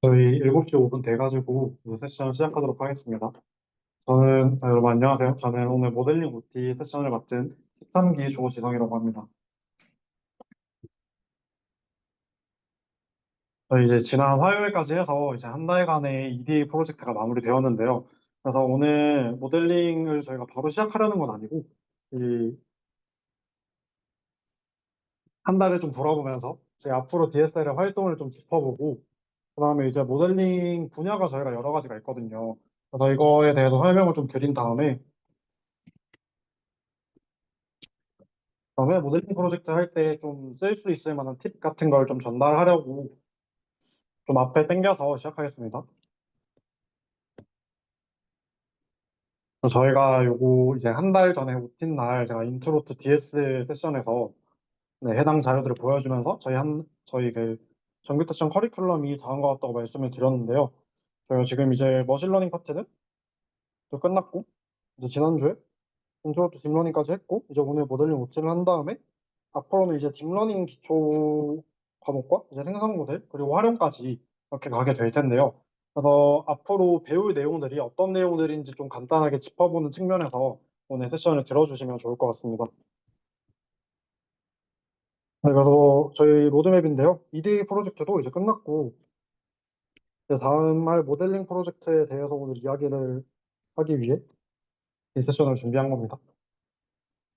저희 7시 5분 돼가지고 이제 세션 시작하도록 하겠습니다. 여러분 안녕하세요. 저는 오늘 모델링 OT 세션을 맡은 13기 조지성이라고 합니다. 저희 이제 지난 화요일까지 해서 이제 한 달간의 EDA 프로젝트가 마무리되었는데요. 그래서 오늘 모델링을 저희가 바로 시작하려는 건 아니고, 이 한 달을 좀 돌아보면서 제 앞으로 DSL의 활동을 좀 짚어보고, 그다음에 이제 모델링 분야가 저희가 여러 가지가 있거든요. 그래서 이거에 대해서 설명을 좀 드린 다음에 모델링 프로젝트 할 때 좀 쓸 수 있을 만한 팁 같은 걸 좀 전달하려고 좀 앞에 당겨서 시작하겠습니다. 저희가 요거 이제 한 달 전에 오틴 날 제가 인트로 투 DS 세션에서 네, 해당 자료들을 보여주면서 저희 그 정규 세션 커리큘럼이 다음과 같다고 말씀을 드렸는데요. 저희가 지금 이제 머신러닝 파트는 또 끝났고 이제 지난주에 인트로 투 딥러닝까지 했고 이제 오늘 모델링 오틴을 한 다음에 앞으로는 이제 딥러닝 기초 과목과 이제 생성 모델 그리고 활용까지 이렇게 가게 될 텐데요. 그래서 앞으로 배울 내용들이 어떤 내용들인지 좀 간단하게 짚어보는 측면에서 오늘 세션을 들어주시면 좋을 것 같습니다. 네, 그래서 저희 로드맵인데요. EDA 프로젝트도 이제 끝났고 이제 다음 할 모델링 프로젝트에 대해서 오늘 이야기를 하기 위해 이 세션을 준비한 겁니다.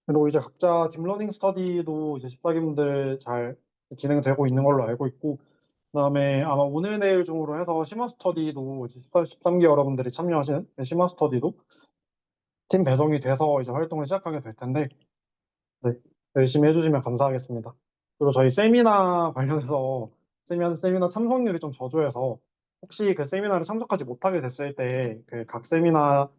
그리고 이제 각자 딥러닝 스터디도 이제 14기분들 잘 진행되고 있는 걸로 알고 있고 그다음에 아마 오늘 내일 중으로 해서 심화 스터디도 이제 13기 여러분들이 참여하시는 심화 스터디도 팀 배정이 돼서 이제 활동을 시작하게 될 텐데 네, 열심히 해주시면 감사하겠습니다. 그리고 저희 세미나 관련해서 세미나 참석률이 좀 저조해서 혹시 그 세미나를 참석하지 못하게 됐을 때 그 각 세미나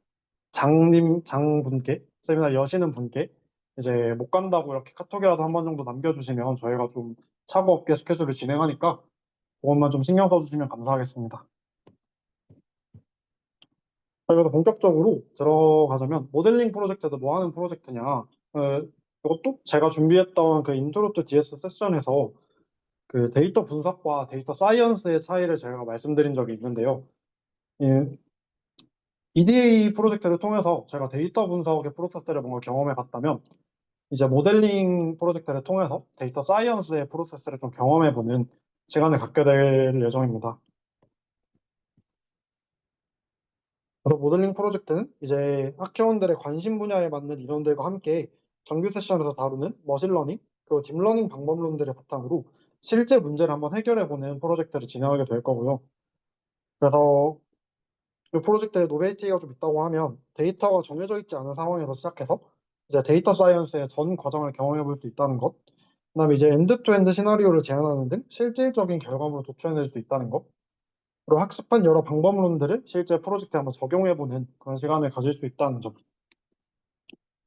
장분께 세미나 여시는 분께 이제 못 간다고 이렇게 카톡이라도 한 번 정도 남겨주시면 저희가 좀 차고 없게 스케줄을 진행하니까 그것만 좀 신경 써주시면 감사하겠습니다. 그래서 본격적으로 들어가자면 모델링 프로젝트도 뭐 하는 프로젝트냐? 이것도 제가 준비했던 그 인트로 투 DS 세션에서 그 데이터 분석과 데이터 사이언스의 차이를 제가 말씀드린 적이 있는데요. 예, EDA 프로젝트를 통해서 제가 데이터 분석의 프로세스를 뭔가 경험해 봤다면 이제 모델링 프로젝트를 통해서 데이터 사이언스의 프로세스를 좀 경험해 보는 시간을 갖게 될 예정입니다. 그래서 모델링 프로젝트는 이제 학회원들의 관심 분야에 맞는 인원들과 함께 정규 세션에서 다루는 머신러닝 그리고 딥러닝 방법론들을 바탕으로 실제 문제를 한번 해결해 보는 프로젝트를 진행하게 될 거고요. 그래서 이 프로젝트에 노벨티가 좀 있다고 하면 데이터가 정해져 있지 않은 상황에서 시작해서 이제 데이터 사이언스의 전 과정을 경험해 볼 수 있다는 것, 그다음에 이제 엔드 투 엔드 시나리오를 제안하는 등 실질적인 결과물을 도출해낼 수 있다는 것, 그리고 학습한 여러 방법론들을 실제 프로젝트에 한번 적용해보는 그런 시간을 가질 수 있다는 점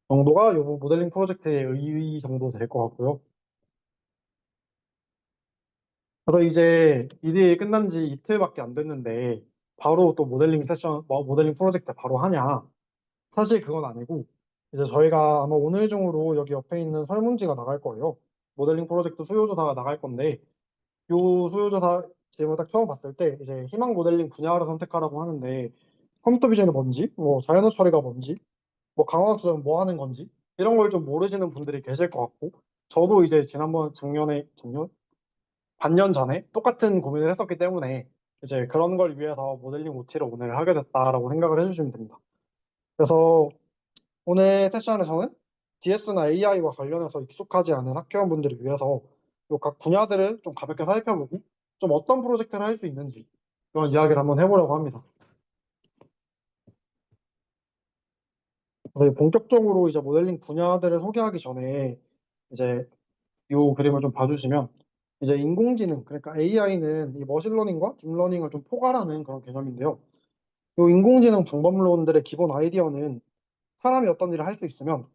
정도가 이 모델링 프로젝트의 의의 정도 될 것 같고요. 그래서 이제 EDA 끝난 지 이틀밖에 안 됐는데 바로 또 모델링 프로젝트 바로 하냐? 사실 그건 아니고 이제 저희가 아마 오늘 중으로 여기 옆에 있는 설문지가 나갈 거예요. 모델링 프로젝트 수요조사가 나갈 건데 이 수요조사 질문 딱 처음 봤을 때 이제 희망 모델링 분야를 선택하라고 하는데 컴퓨터 비전이 뭔지, 뭐 자연어 처리가 뭔지, 뭐 강화학 수학은 뭐 하는 건지 이런 걸 좀 모르시는 분들이 계실 것 같고 저도 이제 작년 반년 전에 똑같은 고민을 했었기 때문에 이제 그런 걸 위해서 모델링 OT를 오늘 하게 됐다라고 생각을 해주시면 됩니다. 그래서 오늘 세션에서는 DS나 AI와 관련해서 익숙하지 않은 학회원분들을 위해서 요 각 분야들을 좀 가볍게 살펴보고 좀 어떤 프로젝트를 할 수 있는지 그런 이야기를 한번 해보려고 합니다. 그래서 본격적으로 이제 모델링 분야들을 소개하기 전에 이제 이 그림을 좀 봐주시면 이제 인공지능 그러니까 AI는 이 머신러닝과 딥러닝을 좀 포괄하는 그런 개념인데요. 이 인공지능 방법론들의 기본 아이디어는 사람이 어떤 일을 할 수 있으면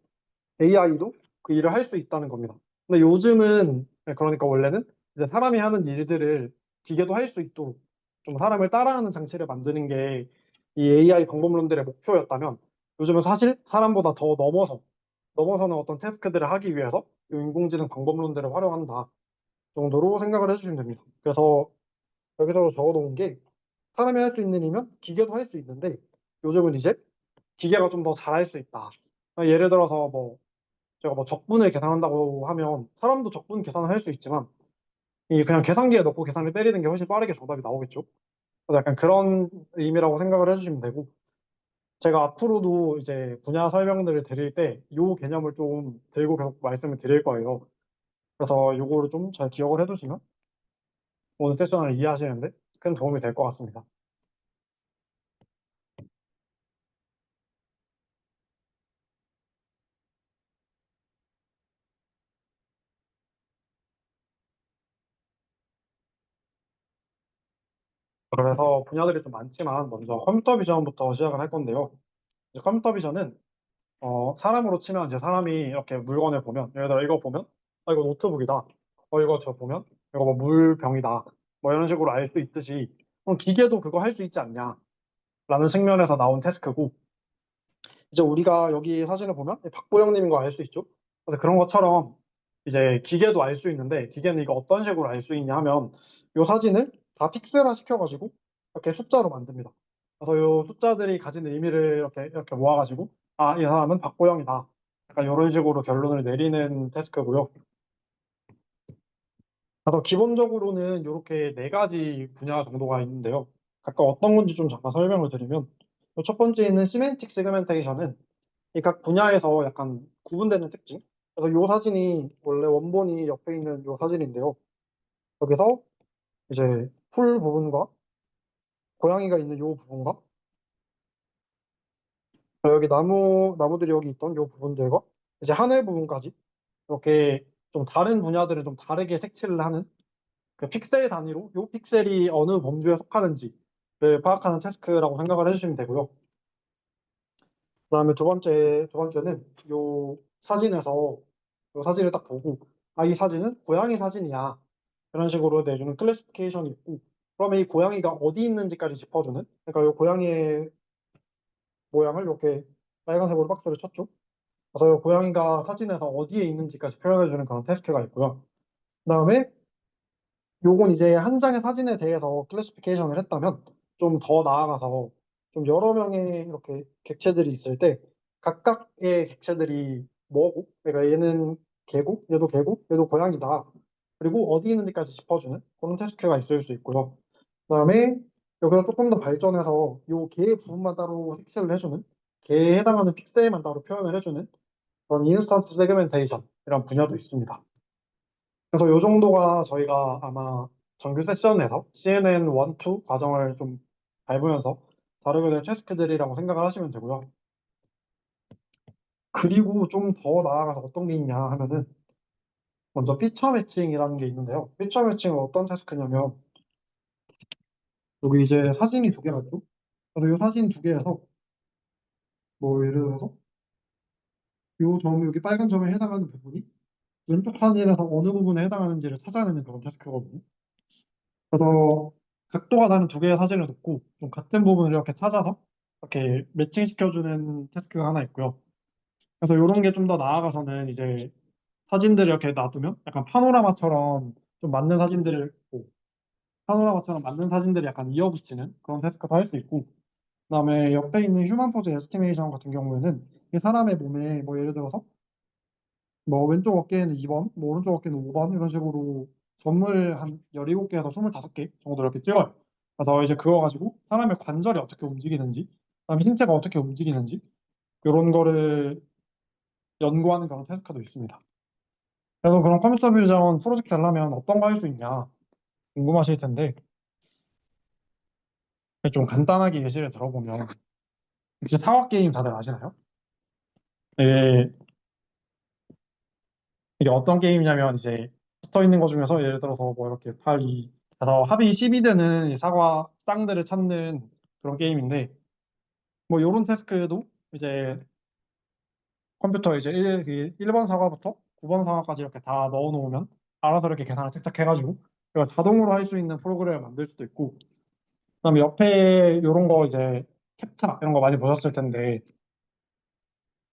AI도 그 일을 할 수 있다는 겁니다. 근데 요즘은 그러니까 원래는 이제 사람이 하는 일들을 기계도 할 수 있도록 좀 사람을 따라하는 장치를 만드는 게 이 AI 방법론들의 목표였다면 요즘은 사실 사람보다 더 넘어서는 어떤 태스크들을 하기 위해서 이 인공지능 방법론들을 활용한다 정도로 생각을 해주시면 됩니다. 그래서 여기서 적어놓은 게 사람이 할 수 있는 일이면 기계도 할 수 있는데 요즘은 이제 기계가 좀 더 잘할 수 있다. 예를 들어서 뭐 제가 뭐 적분을 계산한다고 하면 사람도 적분 계산을 할 수 있지만 이 그냥 계산기에 넣고 계산을 때리는 게 훨씬 빠르게 정답이 나오겠죠. 그래서 약간 그런 의미라고 생각을 해주시면 되고 제가 앞으로도 이제 분야 설명들을 드릴 때 이 개념을 좀 들고 계속 말씀을 드릴 거예요. 그래서 요거를 좀 잘 기억을 해두시면 오늘 세션을 이해하시는데 큰 도움이 될 것 같습니다. 그래서 분야들이 좀 많지만 먼저 컴퓨터 비전부터 시작을 할 건데요. 이제 컴퓨터 비전은 사람으로 치면 이제 사람이 이렇게 물건을 보면 예를 들어 이거 보면 이거 노트북이다. 이거 저 보면 이거 뭐 물병이다. 뭐 이런 식으로 알 수 있듯이 그럼 기계도 그거 할 수 있지 않냐라는 측면에서 나온 태스크고 이제 우리가 여기 사진을 보면 박보영님인 거 알 수 있죠? 그래서 그런 것처럼 이제 기계도 알 수 있는데 기계는 이거 어떤 식으로 알 수 있냐 하면 이 사진을 다 픽셀화 시켜가지고 이렇게 숫자로 만듭니다. 그래서 이 숫자들이 가진 의미를 이렇게 모아가지고 아, 이 사람은 박보영이다. 약간 이런 식으로 결론을 내리는 태스크고요. 그래서 기본적으로는 이렇게 네 가지 분야 정도가 있는데요. 각각 어떤 건지 좀 잠깐 설명을 드리면 첫 번째는 시멘틱 세그멘테이션은 이 각 분야에서 약간 구분되는 특징. 그래서 이 사진이 원래 원본이 옆에 있는 이 사진인데요. 여기서 이제 풀 부분과 고양이가 있는 이 부분과 여기 나무들이 여기 있던 이 부분들과 이제 하늘 부분까지 이렇게 좀 다른 분야들을 좀 다르게 색칠을 하는 그 픽셀 단위로 이 픽셀이 어느 범주에 속하는지를 파악하는 태스크라고 생각을 해주시면 되고요. 그다음에 두 번째는 이 사진에서 이 사진을 딱 보고 아, 이 사진은 고양이 사진이야. 이런 식으로 내주는 클래시피케이션이 있고 그러면 이 고양이가 어디 있는지까지 짚어주는 그러니까 이 고양이의 모양을 이렇게 빨간색으로 박스를 쳤죠. 그래서 이 고양이가 사진에서 어디에 있는지까지 표현해주는 그런 태스크가 있고요. 그다음에 요건 이제 한 장의 사진에 대해서 클래시피케이션을 했다면 좀 더 나아가서 좀 여러 명의 이렇게 객체들이 있을 때 각각의 객체들이 뭐고 그러니까 얘는 개고 얘도 개고 얘도 고양이다 그리고 어디 있는지까지 짚어주는 그런 태스크가 있을 수 있고요. 그다음에 여기서 조금 더 발전해서 요 개 부분만 따로 색칠을 해주는 개에 해당하는 픽셀만 따로 표현을 해주는 그런 인스턴스 세그멘테이션 이런 분야도 있습니다. 그래서 요 정도가 저희가 아마 정규 세션에서 CNN 1, 2 과정을 좀 밟으면서 다루게 될 태스크들이라고 생각을 하시면 되고요. 그리고 좀 더 나아가서 어떤 게 있냐 하면은 먼저 피처 매칭이라는 게 있는데요. 피처 매칭은 어떤 태스크냐면 여기 이제 사진이 두 개가 있죠. 그래서 이 사진 두 개에서 뭐 예를 들어서 여기 빨간 점에 해당하는 부분이 왼쪽 사진에서 어느 부분에 해당하는지를 찾아내는 그런 태스크거든요. 그래서 각도가 다른 두 개의 사진을 놓고 좀 같은 부분을 이렇게 찾아서 이렇게 매칭시켜주는 태스크가 하나 있고요. 그래서 이런 게 좀 더 나아가서는 이제 사진들을 이렇게 놔두면 약간 파노라마처럼 좀 맞는 사진들을 있고 파노라마처럼 맞는 사진들을 약간 이어붙이는 그런 태스크도 할 수 있고 그다음에 옆에 있는 휴먼 포즈 에스티메이션 같은 경우에는 이 사람의 몸에 뭐 예를 들어서 뭐 왼쪽 어깨에는 2번, 뭐 오른쪽 어깨는 5번 이런 식으로 점을 한 17개에서 25개 정도 이렇게 찍어요. 그래서 이제 그거 가지고 사람의 관절이 어떻게 움직이는지, 그다음에 신체가 어떻게 움직이는지 이런 거를 연구하는 그런 태스크도 있습니다. 그래서 그런 컴퓨터 비전 프로젝트 하려면 어떤 거 할 수 있냐 궁금하실 텐데 좀 간단하게 예시를 들어보면 혹시 사과 게임 다들 아시나요? 이게, 이게 어떤 게임이냐면 이제 붙어 있는 것 중에서 예를 들어서 뭐 이렇게 팔이 그래서 합이 10이 되는 이 사과 쌍들을 찾는 그런 게임인데 뭐 요런 태스크도 이제 컴퓨터에 이제 1번 사과부터 9번 사과까지 이렇게 다 넣어 놓으면 알아서 이렇게 계산을 착착 해가지고 그러니까 자동으로 할 수 있는 프로그램을 만들 수도 있고 그다음에 옆에 요런 거 이제 캡차 이런 거 많이 보셨을 텐데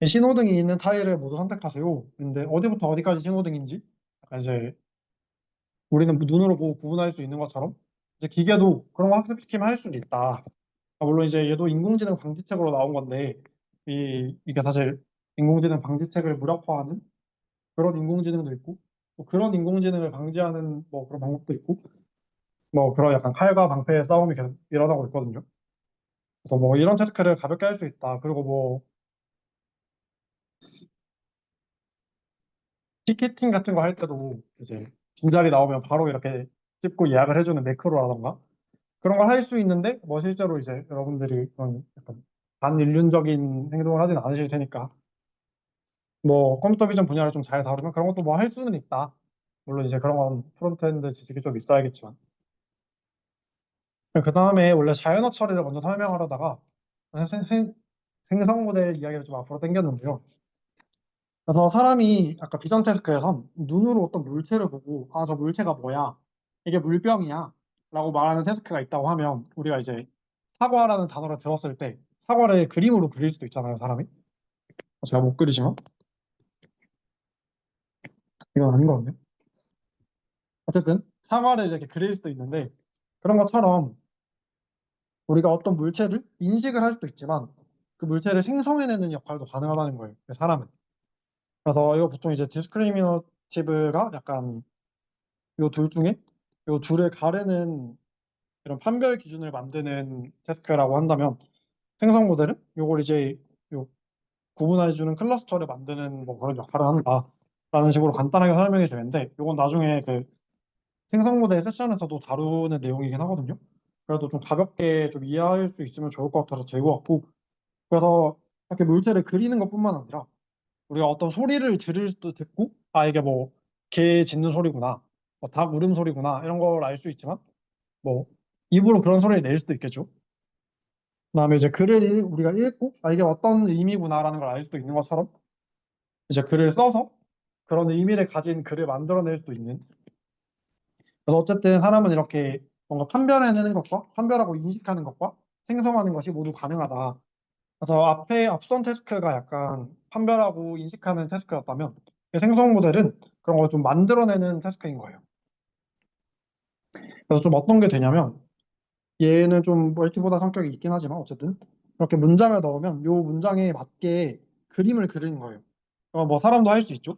이 신호등이 있는 타일을 모두 선택하세요. 근데 어디부터 어디까지 신호등인지 약간 이제 우리는 눈으로 보고 구분할 수 있는 것처럼 이제 기계도 그런 거 학습시키면 할 수는 있다. 물론 이제 얘도 인공지능 방지책으로 나온 건데 이게 사실 인공지능 방지책을 무력화하는 그런 인공지능도 있고 또 그런 인공지능을 방지하는 뭐 그런 방법도 있고 뭐 그런 약간 칼과 방패의 싸움이 계속 일어나고 있거든요. 그래서 뭐 이런 태스크를 가볍게 할 수 있다. 그리고 뭐 티켓팅 같은 거 할 때도 이제 빈자리 나오면 바로 이렇게 찍고 예약을 해주는 매크로라던가 그런 걸 할 수 있는데 뭐 실제로 이제 여러분들이 그런 약간 반인륜적인 행동을 하진 않으실 테니까 뭐 컴퓨터 비전 분야를 좀 잘 다루면 그런 것도 뭐 할 수는 있다. 물론 이제 그런 건 프론트엔드 지식이 좀 있어야겠지만 그 다음에 원래 자연어 처리를 먼저 설명하려다가 생성 모델 이야기를 좀 앞으로 당겼는데요. 그래서 사람이 아까 비전 테스크에선 눈으로 어떤 물체를 보고 아, 저 물체가 뭐야? 이게 물병이야. 라고 말하는 테스크가 있다고 하면 우리가 이제 사과라는 단어를 들었을 때 사과를 그림으로 그릴 수도 있잖아요, 사람이. 제가 못 그리지만 이건 아닌 것 같네요. 어쨌든 사과를 이렇게 그릴 수도 있는데 그런 것처럼 우리가 어떤 물체를 인식을 할 수도 있지만 그 물체를 생성해내는 역할도 가능하다는 거예요, 그 사람은. 그래서 이거 보통 이제 디스크리미너티브가 약간 요 둘 중에 요 둘을 가르는 이런 판별 기준을 만드는 테스크라고 한다면 생성 모델은 요걸 이제 요 구분해주는 클러스터를 만드는 뭐 그런 역할을 한다라는 식으로 간단하게 설명이 되는데 요건 나중에 그 생성 모델 세션에서도 다루는 내용이긴 하거든요. 그래도 좀 가볍게 좀 이해할 수 있으면 좋을 것 같아서 들고 왔고 그래서 이렇게 물체를 그리는 것뿐만 아니라 우리가 어떤 소리를 들을 수도 듣고 아 이게 뭐 개 짖는 소리구나 뭐 닭 울음 소리구나 이런 걸 알 수 있지만 뭐 입으로 그런 소리를 낼 수도 있겠죠. 그다음에 이제 우리가 읽고 아 이게 어떤 의미구나라는 걸 알 수도 있는 것처럼 이제 글을 써서 그런 의미를 가진 글을 만들어낼 수도 있는. 그래서 어쨌든 사람은 이렇게 뭔가 판별해내는 것과 판별하고 인식하는 것과 생성하는 것이 모두 가능하다. 그래서 앞에 앞선 태스크가 약간 판별하고 인식하는 태스크였다면 이 생성 모델은 그런 걸 좀 만들어내는 태스크인 거예요. 그래서 좀 어떤 게 되냐면 얘는 좀 멀티보다 성격이 있긴 하지만 어쨌든 이렇게 문장을 넣으면 이 문장에 맞게 그림을 그리는 거예요. 뭐 사람도 할 수 있죠.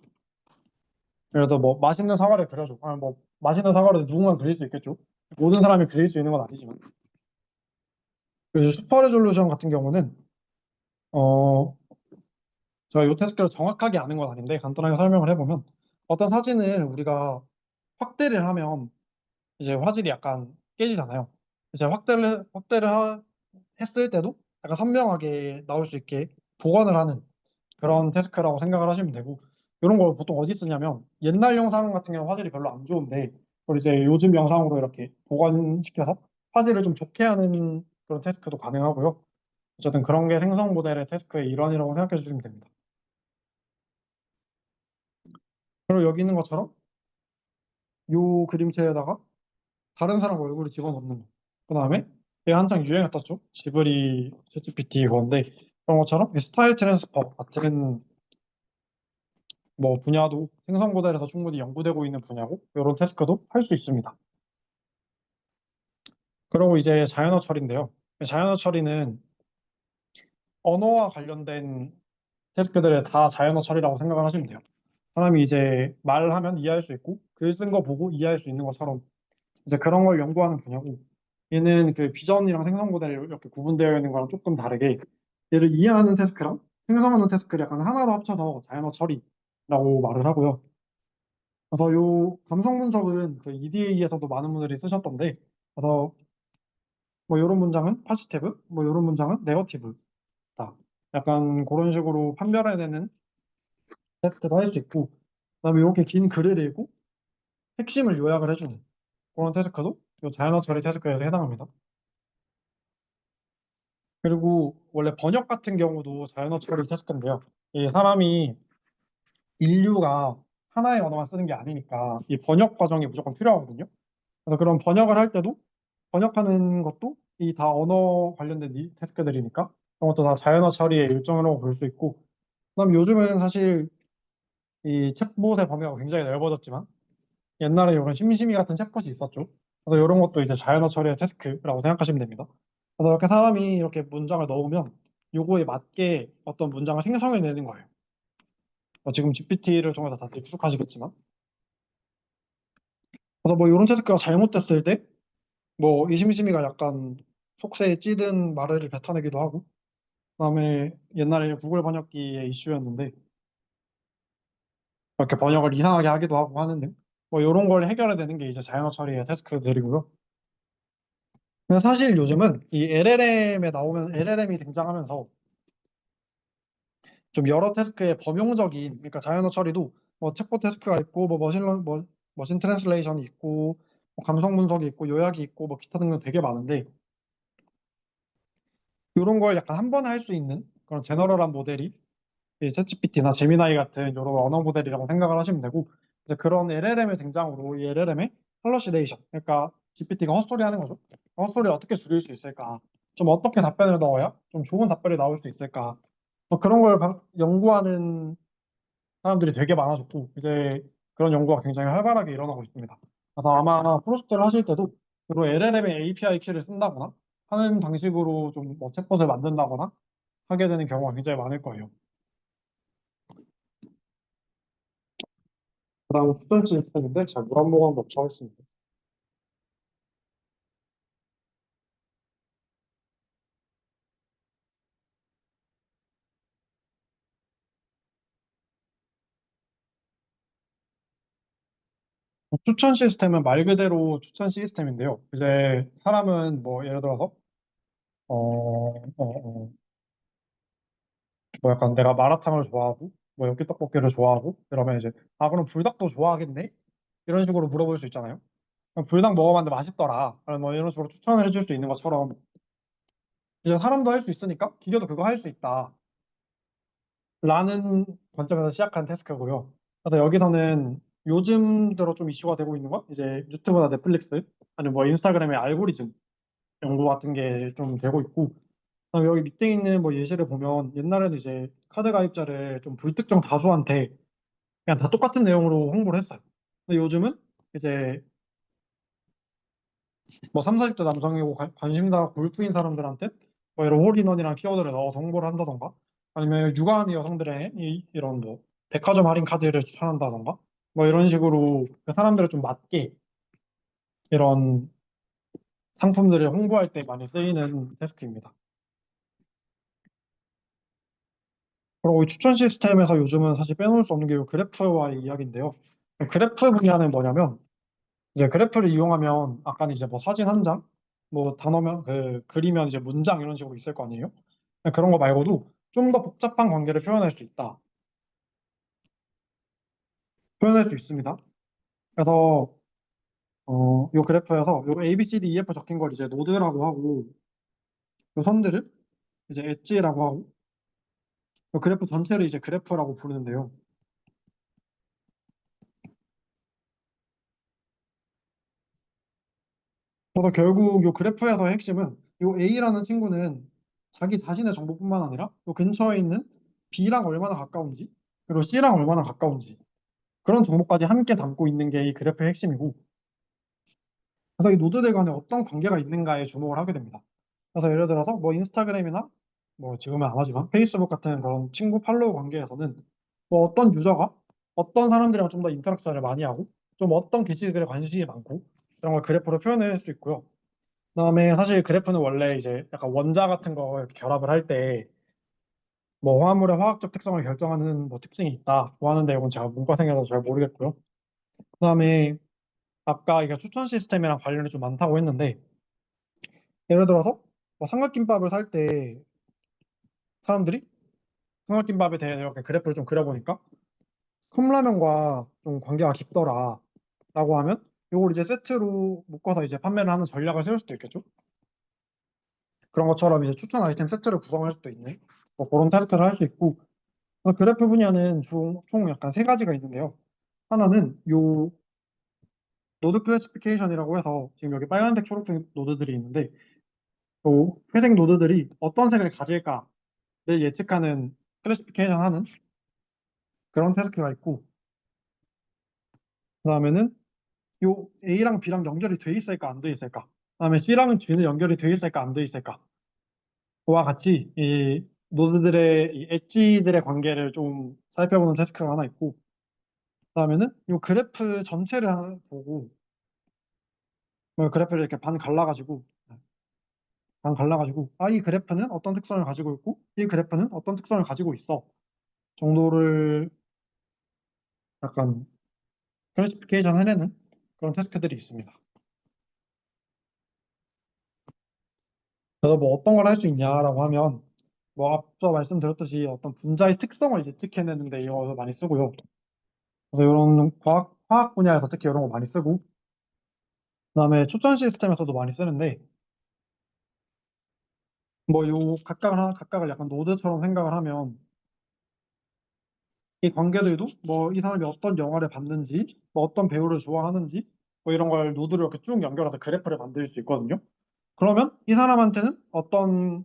그래서 뭐 맛있는 사과를 그려줘. 아니 뭐 맛있는 사과를 누군가 그릴 수 있겠죠. 모든 사람이 그릴 수 있는 건 아니지만. 그래서 슈퍼 레졸루션 같은 경우는 어 제가 이 테스트를 정확하게 아는 건 아닌데 간단하게 설명을 해보면 어떤 사진을 우리가 확대를 하면 이제 화질이 약간 깨지잖아요. 이제 했을 때도 약간 선명하게 나올 수 있게 보완을 하는 그런 태스크라고 생각을 하시면 되고 이런 걸 보통 어디 쓰냐면 옛날 영상 같은 경우는 화질이 별로 안 좋은데 그걸 이제 요즘 영상으로 이렇게 보완시켜서 화질을 좀 좋게 하는 그런 태스크도 가능하고요. 어쨌든 그런 게 생성 모델의 태스크의 일환이라고 생각해 주시면 됩니다. 그리고 여기 있는 것처럼 요 그림체에다가 다른 사람 얼굴을 집어넣는 거. 그 다음에 얘가 한창 유행했었죠. 지브리 챗GPT 그건데 그런 것처럼 이 스타일 트랜스퍼 같은 뭐 분야도 생성 모델에서 충분히 연구되고 있는 분야고 이런 태스크도 할 수 있습니다. 그리고 이제 자연어 처리인데요. 자연어 처리는 언어와 관련된 태스크들을 다 자연어 처리라고 생각을 하시면 돼요. 사람이 이제 말하면 이해할 수 있고 글 쓴 거 보고 이해할 수 있는 것처럼 이제 그런 걸 연구하는 분야고 얘는 그 비전이랑 생성 모델이 이렇게 구분되어 있는 거랑 조금 다르게 얘를 이해하는 태스크랑 생성하는 태스크를 약간 하나로 합쳐서 자연어 처리라고 말을 하고요. 그래서 요 감성 분석은 그 EDA에서도 많은 분들이 쓰셨던데 그래서 뭐 이런 문장은 파지티브, 뭐 이런 문장은 네거티브다. 약간 그런 식으로 판별해내는 태스크도 할 수 있고 그다음에 이렇게 긴 글을 읽고 핵심을 요약을 해주는 그런 태스크도 요 자연어 처리 태스크에 해당합니다. 그리고 원래 번역 같은 경우도 자연어 처리 태스크인데요. 이 사람이 인류가 하나의 언어만 쓰는 게 아니니까 이 번역 과정이 무조건 필요하거든요. 그래서 그런 번역을 할 때도 번역하는 것도 이 다 언어 관련된 태스크들이니까 그런 것도 다 자연어 처리의 일종이라고 볼 수 있고 그다음 요즘은 사실 이 챗봇의 범위가 굉장히 넓어졌지만 옛날에 이런 심심이 같은 챗봇이 있었죠. 그래서 이런 것도 이제 자연어 처리의 태스크라고 생각하시면 됩니다. 그래서 이렇게 사람이 이렇게 문장을 넣으면 요거에 맞게 어떤 문장을 생성해내는 거예요. 지금 GPT를 통해서 다들 익숙하시겠지만. 그래서 뭐 이런 태스크가 잘못됐을 때, 뭐 이심심이가 약간 속세에 찌든 말을 뱉어내기도 하고, 그다음에 옛날에 구글 번역기의 이슈였는데, 이렇게 번역을 이상하게 하기도 하고 하는데, 뭐 이런 걸 해결해야 되는 게 이제 자연어 처리의 태스크들이고요. 근데 사실 요즘은 이 LLM에 나오면 LLM이 등장하면서 좀 여러 태스크의 범용적인, 그러니까 자연어 처리도 뭐 챗봇 태스크가 있고, 뭐 머신 트랜슬레이션이 있고, 뭐 감성 분석이 있고, 요약이 있고, 뭐 기타 등등 되게 많은데, 이런 걸 약간 한 번에 할 수 있는 그런 제너럴한 모델이 이 챗GPT나 제미나이 같은 이런 언어 모델이라고 생각을 하시면 되고, 이제 그런 LLM의 등장으로 이 LLM의 할러시네이션, 그러니까 GPT가 헛소리 하는 거죠. 헛소리를 어떻게 줄일 수 있을까? 좀 어떻게 답변을 넣어야 좀 좋은 답변이 나올 수 있을까? 뭐 그런 걸 연구하는 사람들이 되게 많아졌고, 이제 그런 연구가 굉장히 활발하게 일어나고 있습니다. 그래서 아마 프로젝트를 하실 때도 그리고 LLM의 API 키를 쓴다거나 하는 방식으로 좀 뭐 챗봇을 만든다거나 하게 되는 경우가 굉장히 많을 거예요. 그다음 추천 시스템인데 잘 물 한 모금 넣고 하겠습니다. 추천 시스템은 말 그대로 추천 시스템인데요. 이제 사람은 뭐 예를 들어서 뭐 약간 내가 마라탕을 좋아하고 뭐 엽기 떡볶이를 좋아하고 이러면 이제 그럼 불닭도 좋아하겠네? 이런 식으로 물어볼 수 있잖아요. 불닭 먹어봤는데 맛있더라. 뭐 이런 식으로 추천을 해줄 수 있는 것처럼 이제 사람도 할 수 있으니까 기계도 그거 할 수 있다. 라는 관점에서 시작한 태스크고요. 그래서 여기서는 요즘 들어 좀 이슈가 되고 있는 건 이제 유튜브나 넷플릭스 아니면 뭐 인스타그램의 알고리즘 연구 같은 게 좀 되고 있고 그다음에 여기 밑에 있는 뭐 예시를 보면 옛날에는 이제 카드 가입자를 좀 불특정 다수한테 그냥 다 똑같은 내용으로 홍보를 했어요. 근데 요즘은 이제 뭐 3, 40대 남성이고 관심사가 골프인 사람들한테 뭐 이런 홀인원이랑 키워드를 넣어서 홍보를 한다던가 아니면 육아하는 여성들의 이런 뭐 백화점 할인 카드를 추천한다던가 뭐 이런 식으로 그 사람들을 좀 맞게 이런 상품들을 홍보할 때 많이 쓰이는 태스크입니다. 그리고 이 추천 시스템에서 요즘은 사실 빼놓을 수 없는 게 이 그래프와의 이야기인데요. 그래프 분야는 뭐냐면 이제 그래프를 이용하면 아까는 이제 뭐 사진 한 장, 뭐 단어면 그리면 이제 문장 이런 식으로 있을 거 아니에요? 그런 거 말고도 좀 더 복잡한 관계를 표현할 수 있다. 표현할 수 있습니다. 그래서 요 그래프에서 요 A, B, C, D, E, F 적힌 걸 이제 노드라고 하고 요 선들을 이제 엣지라고 하고 요 그래프 전체를 이제 그래프라고 부르는데요. 그래서 결국 요 그래프에서의 핵심은 요 A라는 친구는 자기 자신의 정보뿐만 아니라 요 근처에 있는 B랑 얼마나 가까운지 그리고 C랑 얼마나 가까운지 그런 정보까지 함께 담고 있는 게 이 그래프의 핵심이고 그래서 이 노드들 간에 어떤 관계가 있는가에 주목을 하게 됩니다. 그래서 예를 들어서 뭐 인스타그램이나 뭐 지금은 안 하지만 페이스북 같은 그런 친구 팔로우 관계에서는 뭐 어떤 유저가 어떤 사람들이랑 좀 더 인터랙션을 많이 하고 좀 어떤 게시글에 관심이 많고 이런 걸 그래프로 표현할 수 있고요. 그다음에 사실 그래프는 원래 이제 약간 원자 같은 거 이렇게 결합을 할 때 뭐 화합물의 화학적 특성을 결정하는 뭐 특징이 있다 뭐 하는데 이건 제가 문과생이라서 잘 모르겠고요. 그다음에 아까 이게 추천 시스템이랑 관련이 좀 많다고 했는데 예를 들어서 뭐 삼각김밥을 살 때 사람들이 삼각김밥에 대해 이렇게 그래프를 좀 그려보니까 컵라면과 좀 관계가 깊더라 라고 하면 이걸 이제 세트로 묶어서 이제 판매를 하는 전략을 세울 수도 있겠죠. 그런 것처럼 이제 추천 아이템 세트를 구성할 수도 있는 뭐 그런 태스크를 할 수 있고 그래프 분야는 총 약간 세 가지가 있는데요. 하나는 요 노드 클래시피케이션이라고 해서 지금 여기 빨간색 초록색 노드들이 있는데 요 회색 노드들이 어떤 색을 가질까를 예측하는 클래시피케이션 하는 그런 태스크가 있고 그다음에는 요 A랑 B랑 연결이 돼 있을까 안 돼 있을까? 그다음에 C랑 G는 연결이 돼 있을까 안 돼 있을까? 그와 같이 이 노드들의 이 엣지들의 관계를 좀 살펴보는 태스크가 하나 있고, 그다음에는 요 그래프 전체를 하나 보고, 뭐 그래프를 이렇게 반 갈라가지고 이 그래프는 어떤 특성을 가지고 있고 이 그래프는 어떤 특성을 가지고 있어 정도를 약간 클래시피케이션 해내는 그런 태스크들이 있습니다. 그래서 뭐 어떤 걸 할 수 있냐라고 하면, 뭐 앞서 말씀드렸듯이 어떤 분자의 특성을 예측해내는데 이거 많이 쓰고요. 그래서 이런 화학 분야에서 특히 이런 거 많이 쓰고, 그다음에 추천 시스템에서도 많이 쓰는데, 뭐 요 각각을 약간 노드처럼 생각을 하면 이 관계들도 뭐 이 사람이 어떤 영화를 봤는지, 뭐 어떤 배우를 좋아하는지, 뭐 이런 걸 노드를 이렇게 쭉 연결해서 그래프를 만들 수 있거든요. 그러면 이 사람한테는 어떤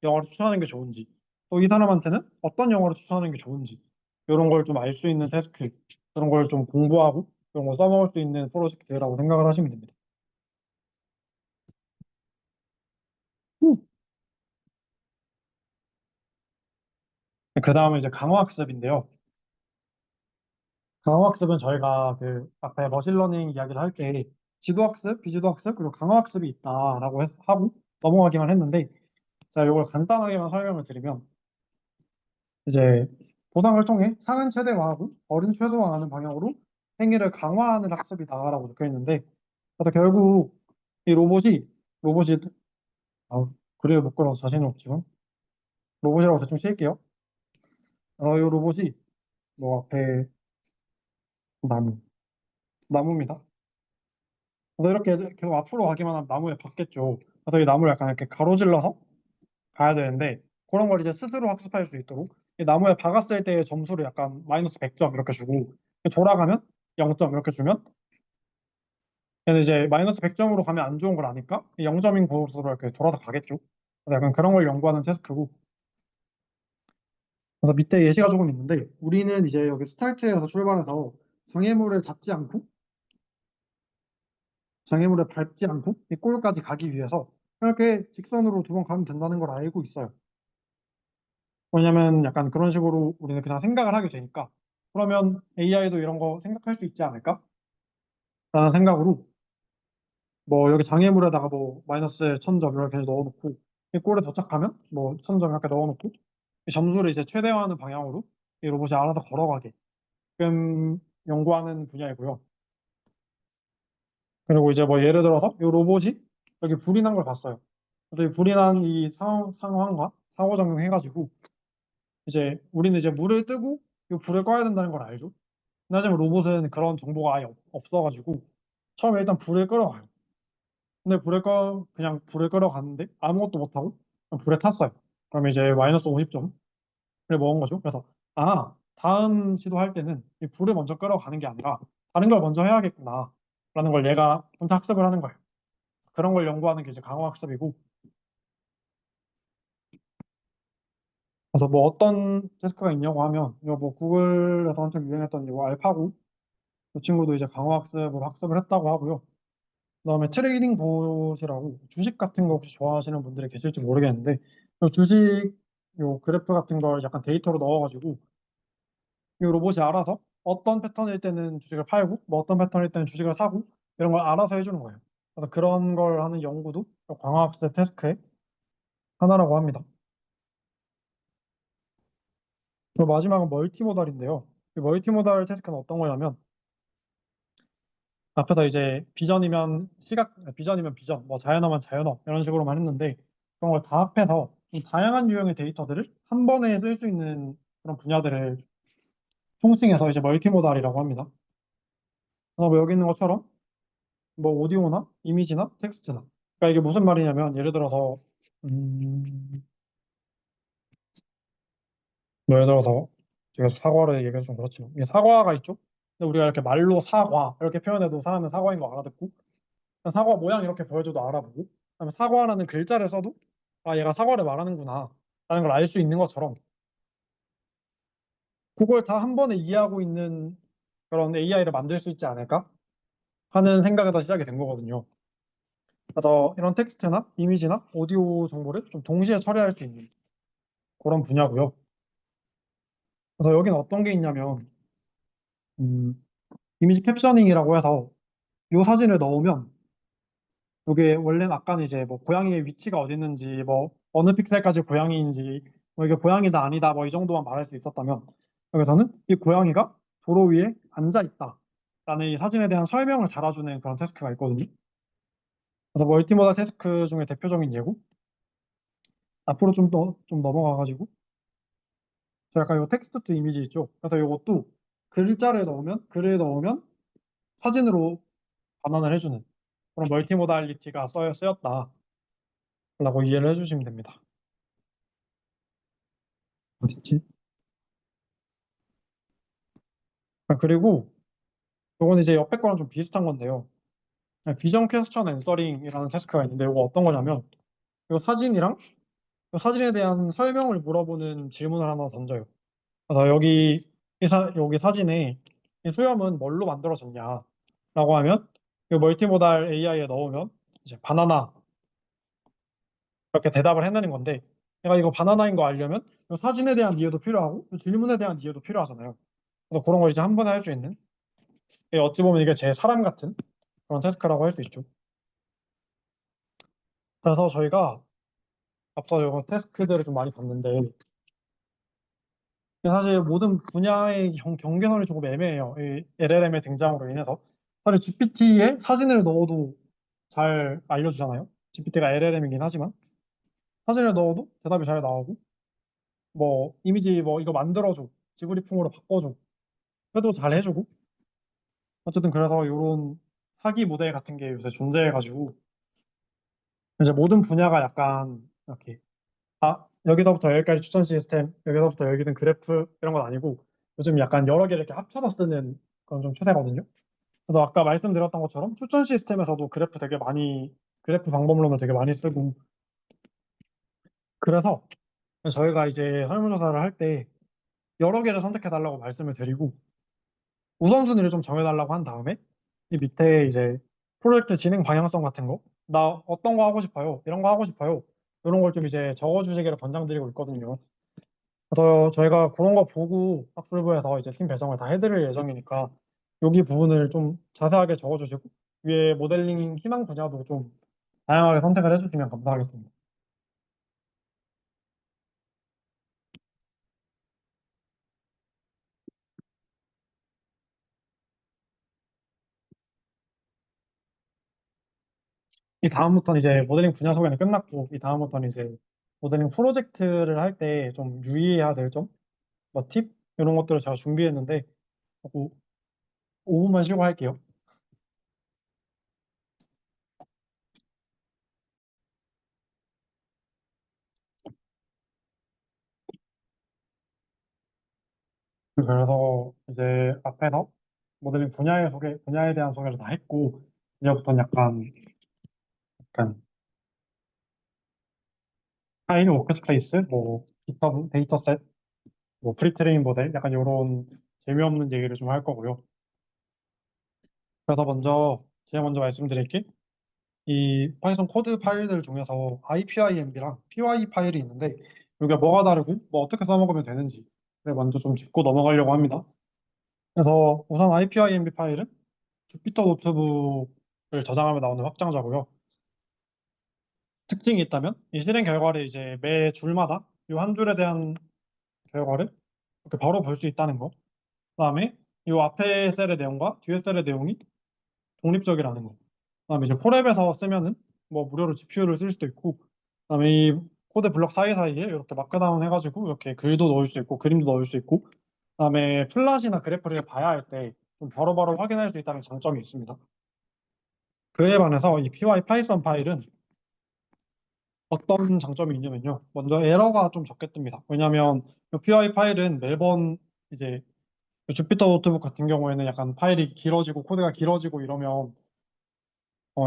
영화를 추천하는 게 좋은지, 또 이 사람한테는 어떤 영화를 추천하는 게 좋은지, 이런 걸 좀 알 수 있는 태스크, 그런 걸 좀 공부하고 그런 거 써먹을 수 있는 프로젝트라고 생각을 하시면 됩니다. 그 다음에 이제 강화학습인데요. 강화학습은 저희가 그 앞에 머신러닝 이야기를 할 때 지도학습, 비지도학습, 그리고 강화학습이 있다라고 하고 넘어가기만 했는데, 자, 이걸 간단하게만 설명을 드리면, 이제 보상을 통해 상은 최대화하고 벌은 최소화하는 방향으로 행위를 강화하는 학습이다라고 적혀 있는데, 그래서 결국 이 로봇이 아, 그래요 못 걸어서 자신은 없지만 로봇이라고 대충 칠게요. 이 로봇이 뭐 앞에 나무 나무입니다. 그래서 이렇게 계속 앞으로 가기만 하면 나무에 박겠죠. 그래서 이 나무를 약간 이렇게 가로질러서 가야 되는데, 그런 걸 이제 스스로 학습할 수 있도록 이 나무에 박았을 때의 점수를 약간 마이너스 100점 이렇게 주고, 돌아가면 0점 이렇게 주면 얘는 이제 마이너스 100점으로 가면 안 좋은 걸 아니까 0점인 곳으로 이렇게 돌아서 가겠죠. 그래서 약간 그런 걸 연구하는 태스크고, 그래서 밑에 예시가 조금 있는데, 우리는 이제 여기 스타트에서 출발해서 장애물에 닿지 않고 장애물에 밟지 않고 이 골까지 가기 위해서 이렇게 직선으로 두 번 가면 된다는 걸 알고 있어요. 왜냐면 약간 그런 식으로 우리는 그냥 생각을 하게 되니까, 그러면 AI도 이런 거 생각할 수 있지 않을까? 라는 생각으로 뭐 여기 장애물에다가 뭐 마이너스 1000점 이렇게 넣어놓고 이 골에 도착하면 뭐 1000점 이렇게 넣어놓고 이 점수를 이제 최대화하는 방향으로 이 로봇이 알아서 걸어가게끔 연구하는 분야이고요. 그리고 이제 뭐 예를 들어서 이 로봇이 여기 불이 난 걸 봤어요. 그래서 이 불이 난 이 상황과 상호작용해가지고 이제 우리는 이제 물을 뜨고 이 불을 꺼야 된다는 걸 알죠. 하지만 로봇은 그런 정보가 아예 없어가지고 처음에 일단 불을 끌어가요. 근데 그냥 불을 끌어갔는데 아무것도 못하고 그냥 불에 탔어요. 그럼 이제 마이너스 50점을 먹은 거죠. 그래서 다음 시도할 때는 이 불을 먼저 끌어가는 게 아니라 다른 걸 먼저 해야겠구나 라는 걸 얘가 혼자 학습을 하는 거예요. 그런 걸 연구하는 게 이제 강화학습이고, 그래서 뭐 어떤 태스크가 있냐고 하면 이거 뭐 구글에서 한참 유행했던 이거 알파고, 이 친구도 이제 강화학습으로 학습을 했다고 하고요. 그다음에 트레이딩 봇이라고, 주식 같은 거 혹시 좋아하시는 분들이 계실지 모르겠는데, 요 주식 요 그래프 같은 걸 약간 데이터로 넣어가지고 이 로봇이 알아서 어떤 패턴일 때는 주식을 팔고 뭐 어떤 패턴일 때는 주식을 사고 이런 걸 알아서 해주는 거예요. 그래서 그런 걸 하는 연구도 광학습 태스크의 하나라고 합니다. 그리고 마지막은 멀티모달인데요. 이 멀티모달 태스크는 어떤 거냐면, 앞에서 이제 비전이면 비전, 뭐 자연어면 자연어 이런 식으로만 했는데, 그런 걸 다 합해서 이 다양한 유형의 데이터들을 한 번에 쓸 수 있는 그런 분야들을 총칭해서 이제 멀티모달이라고 합니다. 그래서 뭐 여기 있는 것처럼 뭐 오디오나 이미지나 텍스트나, 그러니까 이게 무슨 말이냐면, 예를 들어서 음, 뭐 예를 들어서 제가 사과를 얘기해서 좀 그렇지만 이게 사과가 있죠. 근데 우리가 이렇게 말로 사과 이렇게 표현해도 사람은 사과인 거 알아듣고, 사과 모양 이렇게 보여줘도 알아보고, 그다음에 사과라는 글자를 써도 얘가 사과를 말하는구나 라는 걸 알 수 있는 것처럼, 그걸 다 한 번에 이해하고 있는 그런 AI를 만들 수 있지 않을까 하는 생각에서 시작이 된 거거든요. 그래서 이런 텍스트나 이미지나 오디오 정보를 좀 동시에 처리할 수 있는 그런 분야고요. 그래서 여기는 어떤 게 있냐면 음, 이미지 캡셔닝이라고 해서 이 사진을 넣으면 이게 원래는 아까는 이제 뭐 고양이의 위치가 어디 있는지 뭐 어느 픽셀까지 고양이인지 뭐 이게 고양이다 아니다 뭐 이 정도만 말할 수 있었다면 여기서는 이 고양이가 도로 위에 앉아 있다라는 이 사진에 대한 설명을 달아주는 그런 태스크가 있거든요. 그래서 멀티모달 태스크 중에 대표적인 예고 앞으로 좀 넘어가가지고 저 약간 이 텍스트 투 이미지 있죠. 그래서 이것도 글을 넣으면 사진으로 반환을 해주는 그런 멀티모달리티가 쓰였다라고 이해를 해주시면 됩니다. 어딨지? 그리고 이건 이제 옆에 거랑 좀 비슷한 건데요. 비전 퀘스천 앤서링이라는 태스크가 있는데 이거 어떤 거냐면 이 사진이랑 이 사진에 대한 설명을 물어보는 질문을 하나 던져요. 그래서 여기 사진에 이 수염은 뭘로 만들어졌냐라고 하면 이 멀티모달 AI에 넣으면 이제 바나나 이렇게 대답을 해내는 건데 내가 이거 바나나인 거 알려면 이 사진에 대한 이해도 필요하고 이 질문에 대한 이해도 필요하잖아요. 그래서 그런 걸 이제 한 번에 할 수 있는 어찌 보면 이게 제 사람 같은 그런 태스크라고 할 수 있죠. 그래서 저희가 앞서 이거 태스크들을 좀 많이 봤는데 사실 모든 분야의 경계선이 조금 애매해요. 이 LLM의 등장으로 인해서 사실 GPT에 사진을 넣어도 잘 알려주잖아요. GPT가 LLM이긴 하지만 사진을 넣어도 대답이 잘 나오고 뭐 이미지 뭐 이거 만들어줘 지브리풍으로 바꿔줘 해도 잘 해주고 어쨌든 그래서 이런 사기 모델 같은 게 요새 존재해가지고 이제 모든 분야가 약간 이렇게 여기서부터 여기까지 추천 시스템, 여기서부터 여기는 그래프 이런 건 아니고 요즘 약간 여러 개를 이렇게 합쳐서 쓰는 그런 좀 추세거든요. 그래서 아까 말씀드렸던 것처럼 추천 시스템에서도 그래프 방법론을 되게 많이 쓰고 그래서 저희가 이제 설문조사를 할 때 여러 개를 선택해 달라고 말씀을 드리고 우선순위를 좀 정해달라고 한 다음에 이 밑에 이제 프로젝트 진행 방향성 같은 거, 나 어떤 거 하고 싶어요, 이런 거 하고 싶어요, 이런 걸 좀 이제 적어주시기를 권장드리고 있거든요. 그래서 저희가 그런 거 보고 학술부에서 이제 팀 배정을 다 해드릴 예정이니까 여기 부분을 좀 자세하게 적어주시고 위에 모델링 희망 분야도 좀 다양하게 선택을 해주시면 감사하겠습니다. 이 다음부터는 이제 모델링 분야 소개는 끝났고 이 다음부터는 이제 모델링 프로젝트를 할 때 좀 유의해야 될 점, 뭐 팁 이런 것들을 제가 준비했는데 5분만 쉬고 할게요. 그래서 이제 앞에서 모델링 분야에 대한 소개를 다 했고 이제부터는 약간 파일, 워크스페이스, 뭐 GitHub 데이터셋, 뭐 프리트레인 모델 약간 이런 재미없는 얘기를 좀 할 거고요. 그래서 제가 먼저 말씀드릴게 이 파이썬 코드 파일들 중에서 IPIMB랑 PY 파일이 있는데 이게 뭐가 다르고 뭐 어떻게 써먹으면 되는지 먼저 좀 짚고 넘어가려고 합니다. 그래서 우선 IPIMB 파일은 주피터 노트북을 저장하면 나오는 확장자고요. 특징이 있다면 이 실행 결과를 이제 매 줄마다 이 한 줄에 대한 결과를 이렇게 바로 볼 수 있다는 거. 그다음에 이 앞에 셀의 내용과 뒤에 셀의 내용이 독립적이라는 거. 그다음에 이제 폴앱에서 쓰면은 뭐 무료로 GPU를 쓸 수도 있고, 그다음에 이 코드 블럭 사이사이에 이렇게 마크다운 해가지고 이렇게 글도 넣을 수 있고 그림도 넣을 수 있고, 그다음에 플랫이나 그래프를 봐야 할 때 좀 바로바로 확인할 수 있다는 장점이 있습니다. 그에 반해서 이 py 파이썬 파일은 어떤 장점이 있냐면요. 먼저 에러가 좀 적게 뜹니다. 왜냐하면 이 py 파일은 매번 이제 주피터 노트북 같은 경우에는 약간 파일이 길어지고 코드가 길어지고 이러면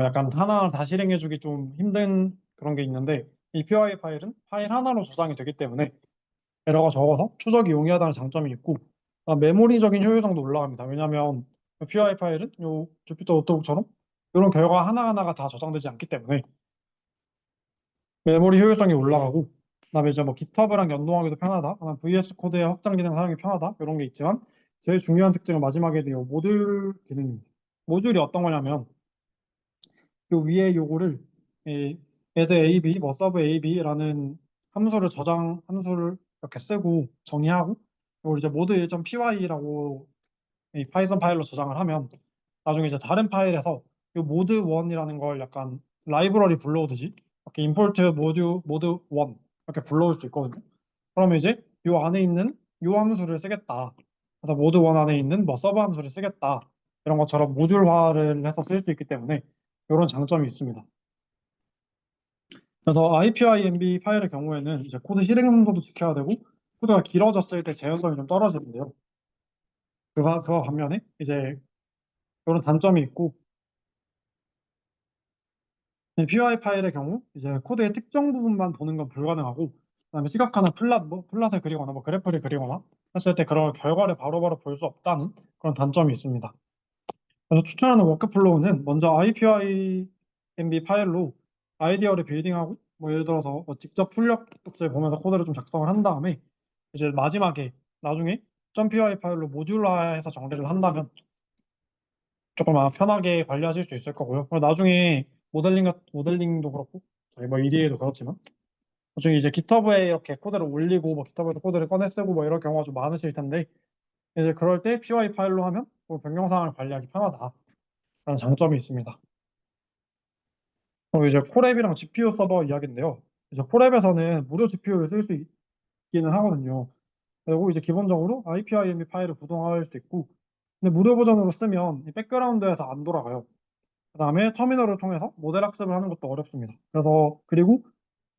약간 하나 다 실행해주기 좀 힘든 그런 게 있는데 이 PY 파일은 파일 하나로 저장이 되기 때문에 에러가 적어서 추적이 용이하다는 장점이 있고 메모리적인 효율성도 올라갑니다. 왜냐하면 PY 파일은 요 주피터 노트북처럼 이런 결과 하나하나가 다 저장되지 않기 때문에 메모리 효율성이 올라가고, 그다음에 이제 뭐 GitHub랑 연동하기도 편하다, VS 코드의 확장 기능 사용이 편하다 이런 게 있지만, 제일 중요한 특징은 마지막에 요 모듈 기능입니다. 모듈이 어떤 거냐면 요 위에 요거를 이 add ab 뭐 sub ab라는 함수를 이렇게 쓰고 정의하고, 이걸 이제 mode 1.py라고 이 파이썬 파일로 저장을 하면 나중에 이제 다른 파일에서 이 모드 1이라는 걸 약간 라이브러리 불러오듯이 이렇게 import 모드 1 이렇게 불러올 수 있거든요. 그러면 이제 이 안에 있는 이 함수를 쓰겠다, 그래서 모드 1 안에 있는 뭐 서브 함수를 쓰겠다, 이런 것처럼 모듈화를 해서 쓸 수 있기 때문에 이런 장점이 있습니다. 그래서 IPYMB 파일의 경우에는 이제 코드 실행 순서도 지켜야 되고, 코드가 길어졌을 때 재현성이 좀 떨어지는데요. 그와 반면에 이제 이런 단점이 있고, PY 파일의 경우 이제 코드의 특정 부분만 보는 건 불가능하고, 그다음에 시각화나 플랫을 그리거나 뭐 그래프를 그리거나 했을 때 그런 결과를 바로바로 볼 수 없다는 그런 단점이 있습니다. 그래서 추천하는 워크플로우는 먼저 IPYMB 파일로 아이디어를 빌딩하고, 뭐 예를 들어서 뭐 직접 출력을 보면서 코드를 좀 작성을 한 다음에 이제 마지막에 나중에 .py 파일로 모듈화해서 정리를 한다면 조금 편하게 관리하실 수 있을 거고요. 그리고 나중에 모델링도 그렇고 저희 뭐 EDA도 그렇지만 나중에 이제 GitHub에 이렇게 코드를 올리고 뭐 GitHub에서 코드를 꺼내 쓰고 뭐 이런 경우가 좀 많으실 텐데, 이제 그럴 때 py 파일로 하면 뭐 변경사항을 관리하기 편하다라는 장점이 있습니다. 그리고 이제 콜앱이랑 GPU 서버 이야기인데요. 이제 콜앱에서는 무료 GPU를 쓸 수 있기는 하거든요. 그리고 이제 기본적으로 IPIMB 파일을 구동할 수 있고, 근데 무료 버전으로 쓰면 이 백그라운드에서 안 돌아가요. 그다음에 터미널을 통해서 모델 학습을 하는 것도 어렵습니다. 그리고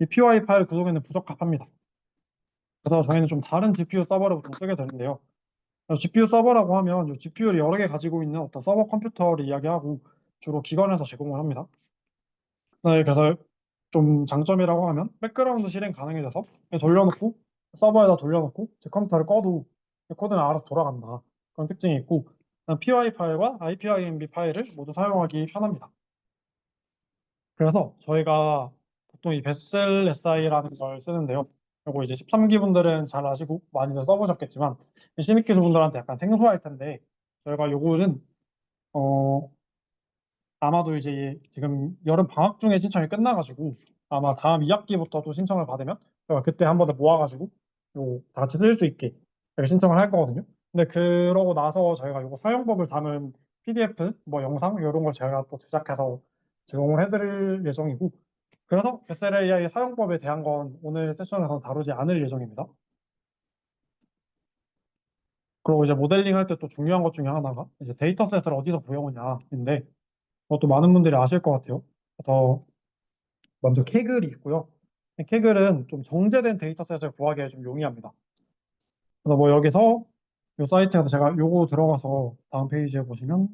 이 PY 파일 구동에는 부적합합니다. 그래서 저희는 좀 다른 GPU 서버를 보통 쓰게 되는데요. GPU 서버라고 하면 이 GPU를 여러 개 가지고 있는 어떤 서버 컴퓨터를 이야기하고 주로 기관에서 제공을 합니다. 네, 그래서 좀 장점이라고 하면 백그라운드 실행 가능이 돼서 그냥 돌려놓고 서버에다 돌려놓고 제 컴퓨터를 꺼도 코드는 알아서 돌아간다, 그런 특징이 있고, PY 파일과 IPIMB 파일을 모두 사용하기 편합니다. 그래서 저희가 보통 이 베셀 SI라는 걸 쓰는데요. 이거 이제 13기 분들은 잘 아시고 많이들 써보셨겠지만 신입 기수분들한테 약간 생소할 텐데, 저희가 요거는 어 아마도 이제 지금 여름 방학 중에 신청이 끝나가지고 아마 다음 2학기부터 또 신청을 받으면 저희가 그때 한 번 더 모아가지고 요 다 같이 쓸 수 있게 이렇게 신청을 할 거거든요. 근데 그러고 나서 저희가 요거 사용법을 담은 PDF 뭐 영상 이런 걸 제가 또 제작해서 제공을 해드릴 예정이고, 그래서 SLAI 사용법에 대한 건 오늘 세션에서 다루지 않을 예정입니다. 그리고 이제 모델링 할 때 또 중요한 것 중에 하나가 이제 데이터셋을 어디서 구해오냐인데, 그것도 많은 분들이 아실 것 같아요. 더 먼저 케글이 있고요. 케글은 좀 정제된 데이터셋을 구하기에 좀 용이합니다. 그래서 뭐 여기서 이 사이트에서 제가 요거 들어가서 다음 페이지에 보시면,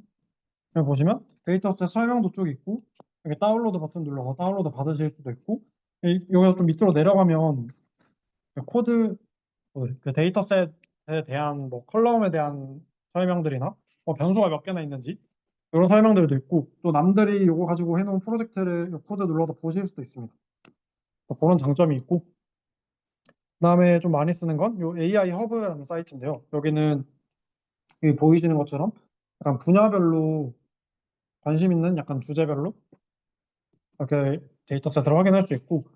여기 보시면 데이터셋 설명도 쭉 있고, 여기 다운로드 버튼 눌러서 다운로드 받으실 수도 있고, 여기서 좀 밑으로 내려가면 코드, 그 데이터셋에 대한 뭐 컬럼에 대한 설명들이나 뭐 변수가 몇 개나 있는지 이런 설명들도 있고, 또 남들이 요거 가지고 해놓은 프로젝트를 요 코드 눌러서 보실 수도 있습니다. 그런 장점이 있고, 그다음에 좀 많이 쓰는 건 요 AI 허브라는 사이트인데요. 여기는 여기 보이시는 것처럼 약간 분야별로 관심 있는 약간 주제별로 이렇게 데이터셋을 확인할 수 있고,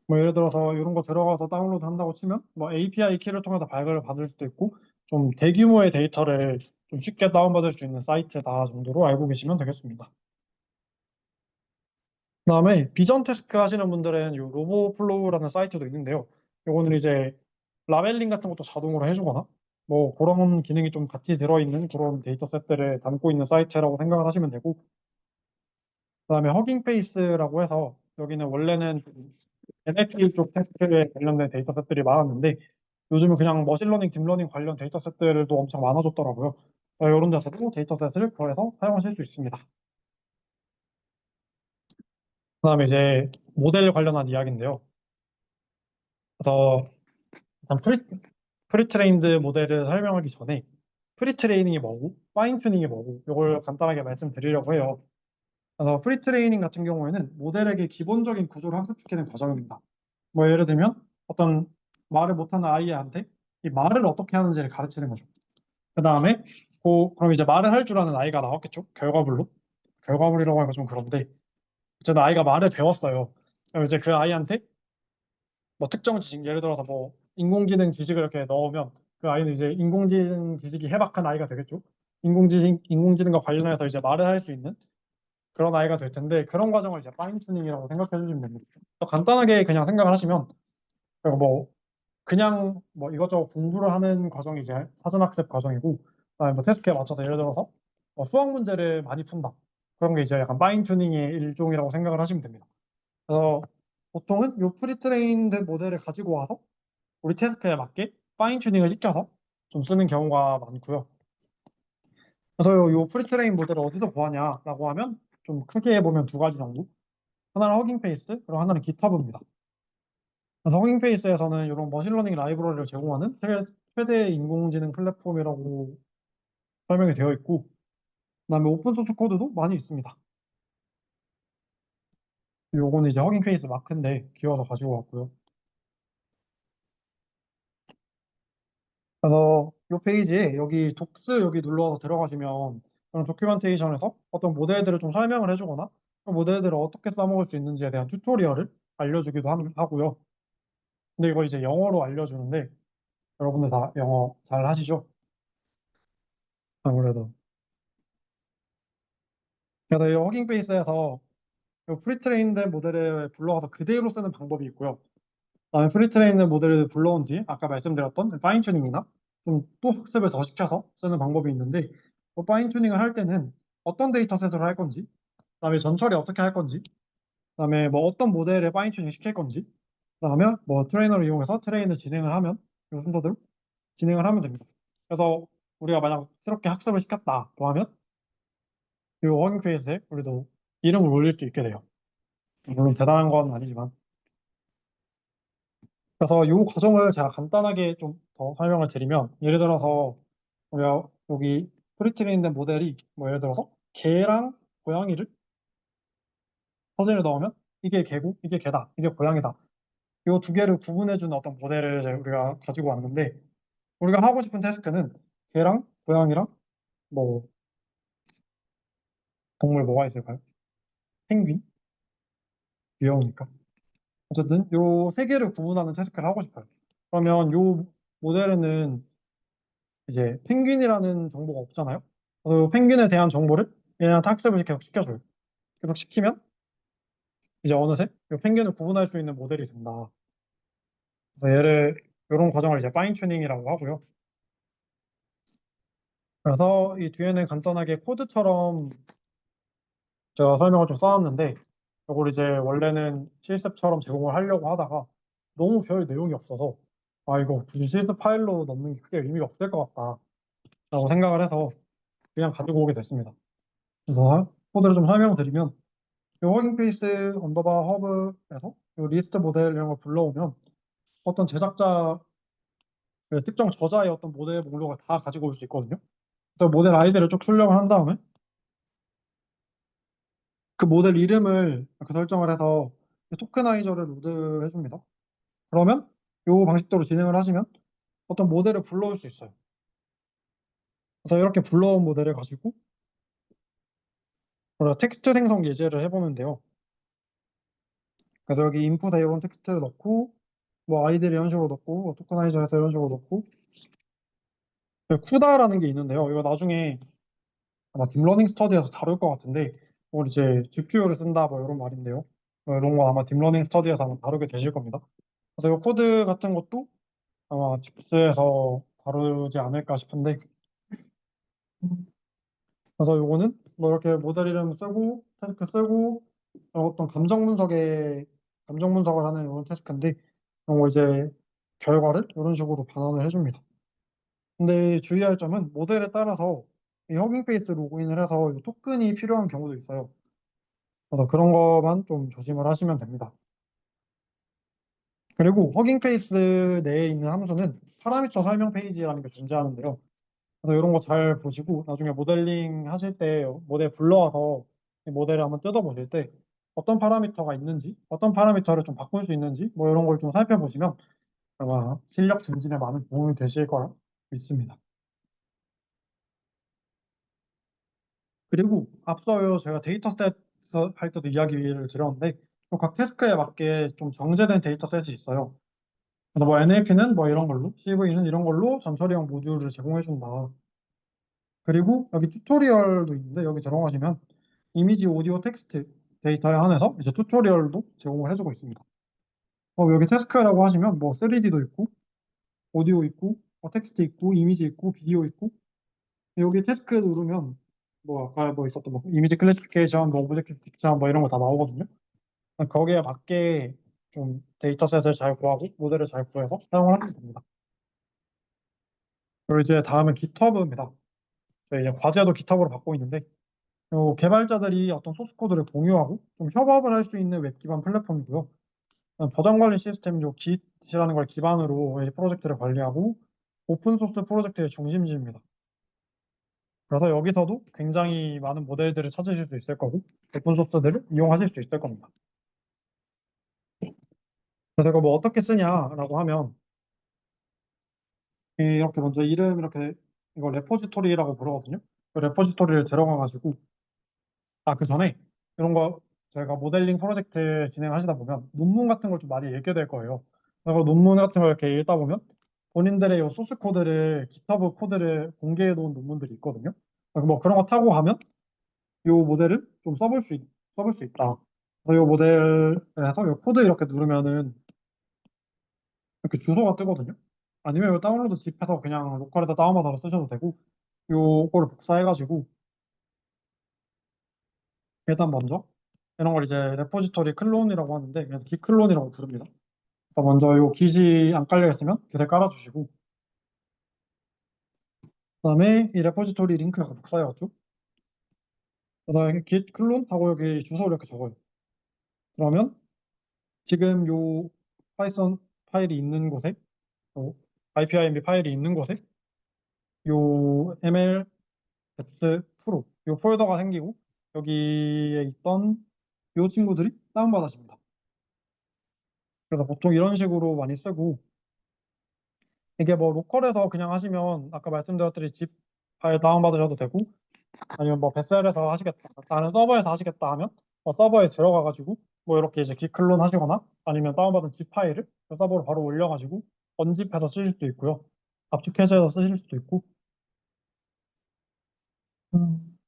뭐 예를 들어서 이런 거 들어가서 다운로드 한다고 치면 뭐 API 키를 통해서 발급을 받을 수도 있고, 좀 대규모의 데이터를 좀 쉽게 다운받을 수 있는 사이트다 정도로 알고 계시면 되겠습니다. 그다음에 비전 태스크 하시는 분들은 요 로보플로우라는 사이트도 있는데요. 요거는 이제 라벨링 같은 것도 자동으로 해주거나 뭐 그런 기능이 좀 같이 들어있는 그런 데이터셋들을 담고 있는 사이트라고 생각을 하시면 되고, 그다음에 허깅페이스라고 해서 여기는 원래는 NLP 쪽 테스트에 관련된 데이터셋들이 많았는데 요즘은 그냥 머신러닝, 딥러닝 관련 데이터셋들도 엄청 많아졌더라고요. 이런 데서도 데이터셋을 구해서 사용하실 수 있습니다. 그다음에 이제 모델 관련한 이야기인데요. 그래서 일단 프리트레인드 모델을 설명하기 전에 프리 트레이닝이 뭐고, 파인 튜닝이 뭐고, 이걸 간단하게 말씀드리려고 해요. 그래서 프리 트레이닝 같은 경우에는 모델에게 기본적인 구조를 학습시키는 과정입니다. 뭐 예를 들면 어떤 말을 못하는 아이한테 이 말을 어떻게 하는지를 가르치는 거죠. 그 다음에 그럼 이제 말을 할 줄 아는 아이가 나왔겠죠? 결과물로. 결과물이라고 하기가 좀 그런데 어쨌든 아이가 말을 배웠어요. 그럼 이제 그 아이한테 뭐 특정 지식, 예를 들어서 뭐 인공지능 지식을 이렇게 넣으면 그 아이는 이제 인공지능 지식이 해박한 아이가 되겠죠. 인공지능과 관련해서 이제 말을 할 수 있는 그런 아이가 될 텐데 그런 과정을 이제 파인 튜닝이라고 생각해 주시면 됩니다. 또 간단하게 그냥 생각을 하시면 그리고 뭐 그냥 뭐 이것저것 공부를 하는 과정이 이제 사전학습 과정이고 그다음에 뭐 테스트에 맞춰서 예를 들어서 뭐 수학 문제를 많이 푼다. 그런 게 이제 약간 파인 튜닝의 일종이라고 생각을 하시면 됩니다. 그래서 보통은 요 프리트레인드 모델을 가지고 와서 우리 태스크에 맞게 파인 튜닝을 시켜서 좀 쓰는 경우가 많고요. 그래서 요 프리트레인 모델을 어디서 구하냐라고 하면 좀 크게 보면 두 가지 정도. 하나는 허깅 페이스, 그리고 하나는 깃허브입니다. 그래서 허깅 페이스에서는 이런 머신러닝 라이브러리를 제공하는 최대 인공지능 플랫폼이라고 설명이 되어 있고, 그다음에 오픈 소스 코드도 많이 있습니다. 요거는 이제 허깅 페이스 마크인데 귀여워서 가지고 왔고요. 그래서 이 페이지에 여기 독스 여기 눌러서 들어가시면 그런 도큐멘테이션에서 어떤 모델들을 좀 설명을 해주거나 그 모델들을 어떻게 써먹을 수 있는지에 대한 튜토리얼을 알려주기도 하고요. 근데 이거 이제 영어로 알려주는데 여러분들 다 영어 잘 하시죠? 아무래도. 그래서 이 허깅 페이스에서 이 프리트레인된 모델을 불러와서 그대로 쓰는 방법이 있고요. 그다음에 프리트레인된 모델을 불러온 뒤에 아까 말씀드렸던 파인 튜닝이나 좀 또 학습을 더 시켜서 쓰는 방법이 있는데 그 파인 튜닝을 할 때는 어떤 데이터셋으로 할 건지, 그다음에 전처리 어떻게 할 건지, 그다음에 뭐 어떤 모델을 파인 튜닝 시킬 건지, 그다음에 뭐 트레이너를 이용해서 트레인을 진행을 하면 이 순서대로 진행을 하면 됩니다. 그래서 우리가 만약 새롭게 학습을 시켰다고 하면 이 허깅 페이스에 우리도 이름을 올릴 수 있게 돼요. 물론 대단한 건 아니지만. 그래서 이 과정을 제가 간단하게 좀 더 설명을 드리면 예를 들어서 우리가 여기 프리트레인된 모델이 뭐 예를 들어서 개랑 고양이를 사진을 넣으면 이게 개고 이게 개다 이게 고양이다 이 두 개를 구분해주는 어떤 모델을 이제 우리가 가지고 왔는데 우리가 하고 싶은 태스크는 개랑 고양이랑 뭐 동물 뭐가 있을까요? 펭귄? 귀여우니까 어쨌든 요 세 개를 구분하는 태스크를 하고 싶어요. 그러면 요 모델에는 이제 펭귄이라는 정보가 없잖아요. 그 펭귄에 대한 정보를 얘한테 학습을 계속 시켜줘요. 계속 시키면 이제 어느새 이 펭귄을 구분할 수 있는 모델이 된다. 그래서 이런 과정을 이제 파인 튜닝이라고 하고요. 그래서 이 뒤에는 간단하게 코드처럼 제가 설명을 좀 써놨는데 이걸 이제 원래는 실습처럼 제공을 하려고 하다가 너무 별 내용이 없어서 아 이거 굳이 실습 파일로 넣는 게 크게 의미가 없을 것 같다라고 생각을 해서 그냥 가지고 오게 됐습니다. 그래서 코드를 좀 설명드리면 이 허깅 페이스 언더바 허브에서 이 리스트 모델 이런 걸 불러오면 어떤 제작자 그 특정 저자의 어떤 모델 목록을 다 가지고 올 수 있거든요. 또 모델 아이디를 쭉 출력을 한 다음에 그 모델 이름을 이렇게 설정을 해서 토크나이저를 로드해 줍니다. 그러면 이 방식대로 진행을 하시면 어떤 모델을 불러올 수 있어요. 그래서 이렇게 불러온 모델을 가지고 우리가 텍스트 생성 예제를 해보는데요. 그래서 여기 인풋에 이런 텍스트를 넣고 뭐 아이디를 이런 식으로 넣고 뭐 토크나이저에서 이런 식으로 넣고 쿠다라는 게 있는데요. 이거 나중에 아마 딥러닝 스터디에서 다룰 것 같은데 뭐 이제 GPU를 쓴다 뭐 이런 말인데요. 이런 거 아마 딥러닝 스터디에서 아마 다루게 되실 겁니다. 그래서 이 코드 같은 것도 아마 딥스에서 다루지 않을까 싶은데 그래서 요거는 뭐 이렇게 모델 이름 쓰고 태스크 쓰고 어떤 감정 분석을 하는 이런 태스크인데 이런 거 이제 결과를 이런 식으로 반환을 해줍니다. 근데 주의할 점은 모델에 따라서 이 허깅 페이스 로그인을 해서 이 토큰이 필요한 경우도 있어요. 그래서 그런 것만 좀 조심을 하시면 됩니다. 그리고 허깅 페이스 내에 있는 함수는 파라미터 설명 페이지라는 게 존재하는데요. 그래서 이런 거 잘 보시고 나중에 모델링 하실 때 모델 불러와서 이 모델을 한번 뜯어보실 때 어떤 파라미터가 있는지, 어떤 파라미터를 좀 바꿀 수 있는지 뭐 이런 걸 좀 살펴보시면 아마 실력 증진에 많은 도움이 되실 거라 믿습니다. 그리고 앞서 제가 데이터셋 할 때도 이야기를 드렸는데 각 태스크에 맞게 좀 정제된 데이터셋이 있어요. 그래서 뭐 NLP는 뭐 이런 걸로, CV는 이런 걸로 전처리형 모듈을 제공해 준다. 그리고 여기 튜토리얼도 있는데 여기 들어가시면 이미지, 오디오, 텍스트 데이터에 한해서 이제 튜토리얼도 제공을 해주고 있습니다. 여기 태스크라고 하시면 뭐 3D도 있고, 오디오 있고, 텍스트 있고, 이미지 있고, 비디오 있고, 여기 태스크 누르면 뭐 아까 뭐 있었던 뭐 이미지 클래시피케이션, 뭐 오브젝트 딕션 뭐 이런 거 다 나오거든요. 거기에 맞게 좀 데이터셋을 잘 구하고 모델을 잘 구해서 사용을 하면 됩니다. 그리고 이제 다음은 GitHub입니다. 저희 이제 과제도 GitHub으로 받고 있는데 개발자들이 어떤 소스 코드를 공유하고 좀 협업을 할 수 있는 웹 기반 플랫폼이고요. 버전 관리 시스템 Git이라는 걸 기반으로 이 프로젝트를 관리하고 오픈 소스 프로젝트의 중심지입니다. 그래서 여기서도 굉장히 많은 모델들을 찾으실 수 있을 거고 오픈 소스들을 이용하실 수 있을 겁니다. 그래서 이거 뭐 어떻게 쓰냐라고 하면 이렇게 먼저 이름 이렇게 이거 레포지토리라고 부르거든요. 그 레포지토리를 들어가 가지고 그 전에 이런 거 저희가 모델링 프로젝트 진행하시다 보면 논문 같은 걸 좀 많이 읽게 될 거예요. 그리고 논문 같은 걸 이렇게 읽다 보면 본인들의 이 소스 코드를 GitHub 코드를 공개해 놓은 논문들이 있거든요. 뭐 그런 거 타고 가면 이 모델을 좀 써볼 수 있다. 그래서 이 모델에서 이 코드 이렇게 누르면은 이렇게 주소가 뜨거든요. 아니면 이 다운로드 zip해서 그냥 로컬에다 다운받아서 쓰셔도 되고 요거를 복사해가지고 일단 먼저 이런 걸 이제 레포지토리 클론이라고 하는데 그래서 git 클론이라고 부릅니다. 그러니까 먼저 요 git이 안 깔려 있으면 git을 깔아주시고 그다음에 이 레포지토리 링크가 복사해왔죠. 그다음에 git 클론 하고 여기 주소를 이렇게 적어요. 그러면 지금 요 파이썬 파일이 있는 곳에 IPIMB 파일이 있는 곳에 요 ML 뎁스 프로 요 폴더가 생기고 여기에 있던 요 친구들이 다운받아집니다. 그래서 보통 이런 식으로 많이 쓰고 이게 뭐 로컬에서 그냥 하시면 아까 말씀드렸듯이 집 파일 다운받으셔도 되고 아니면 뭐 뱃셀에서 하시겠다 다른 서버에서 하시겠다 하면 서버에 들어가 가지고 뭐 이렇게 이제 git 클론 하시거나 아니면 다운받은 zip 파일을 그 서버로 바로 올려가지고 언집해서 쓰실 수도 있고요. 압축 해제해서 쓰실 수도 있고 음.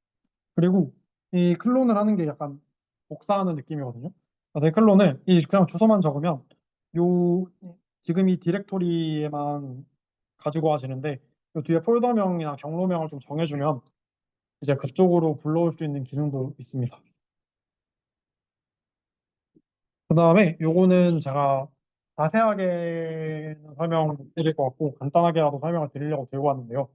그리고 이 클론을 하는 게 약간 복사하는 느낌이거든요. 그래서 이 클론을 그냥 주소만 적으면 요 지금 이 디렉토리에만 가지고 와지는데 요 뒤에 폴더명이나 경로명을 좀 정해주면 이제 그쪽으로 불러올 수 있는 기능도 있습니다. 그 다음에 요거는 제가 자세하게는 설명 못 드릴 것 같고 간단하게라도 설명을 드리려고 들고 왔는데요.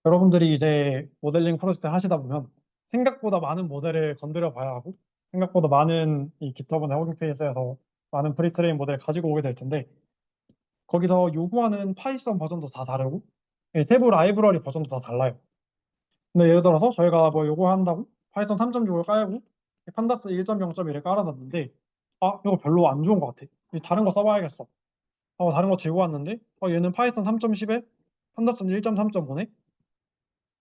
여러분들이 이제 모델링 프로젝트를 하시다 보면 생각보다 많은 모델을 건드려 봐야 하고 생각보다 많은 이 GitHub나 허깅 페이스에서 많은 프리트레인 모델을 가지고 오게 될 텐데 거기서 요구하는 파이썬 버전도 다 다르고 세부 라이브러리 버전도 다 달라요. 근데 예를 들어서 저희가 뭐 요구한다고 파이썬 3.6을 깔고 판다스 1.0.1을 깔아놨는데 이거 별로 안 좋은 것 같아. 다른 거 써봐야겠어. 하고 다른 거 들고 왔는데 얘는 파이썬 3.10에 판다스는 1.3.5네?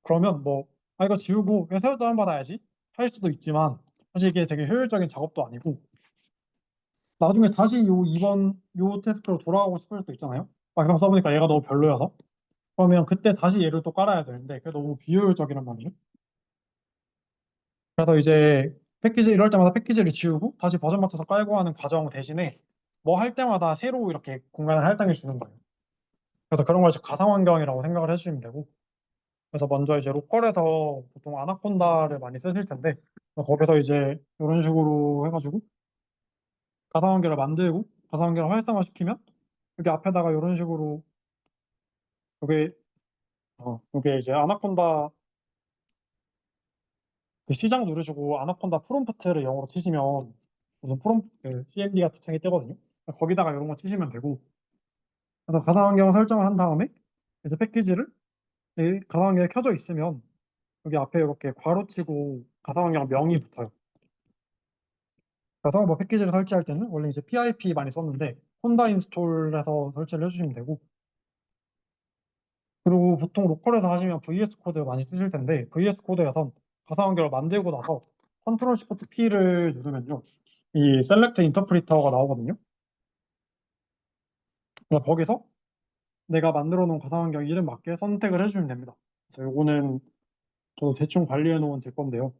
그러면 뭐 이거 지우고 그냥 새로 다운받아야지 할 수도 있지만 사실 이게 되게 효율적인 작업도 아니고 나중에 다시 이번 요 태스크로 돌아가고 싶을 수도 있잖아요. 막상 써보니까 얘가 너무 별로여서 그러면 그때 다시 얘를 또 깔아야 되는데 그게 너무 비효율적이란 말이죠. 그래서 이제 패키지 이럴 때마다 패키지를 지우고 다시 버전 맞춰서 깔고 하는 과정 대신에 뭐 할 때마다 새로 이렇게 공간을 할당해 주는 거예요. 그래서 그런 걸 가상 환경이라고 생각을 해주시면 되고 그래서 먼저 이제 로컬에서 보통 아나콘다를 많이 쓰실 텐데 거기서 이제 이런 식으로 해가지고 가상환경을 만들고 가상환경을 활성화시키면 여기 앞에다가 이런 식으로 여기 여기 이제 아나콘다 그 시작 누르시고 아나콘다 프롬프트를 영어로 치시면 무슨 프롬프트 CMD 같은 창이 뜨거든요. 거기다가 이런 거 치시면 되고 그래서 가상환경 설정을 한 다음에 이제 패키지를 이 가상환경이 켜져 있으면 여기 앞에 이렇게 괄호치고 가상환경 명이 붙어요. 그래서 뭐 패키지를 설치할 때는 원래 이제 PIP 많이 썼는데 혼다 인스톨해서 설치를 해주시면 되고, 그리고 보통 로컬에서 하시면 VS 코드 많이 쓰실 텐데 VS 코드에선 가상환경을 만들고 나서 컨트롤 시프트 P를 누르면요 이 셀렉트 인터프리터가 나오거든요. 그래서 거기서 내가 만들어 놓은 가상환경 이름 맞게 선택을 해주시면 됩니다. 그래서 요거는 저도 대충 관리해 놓은 제 건데요.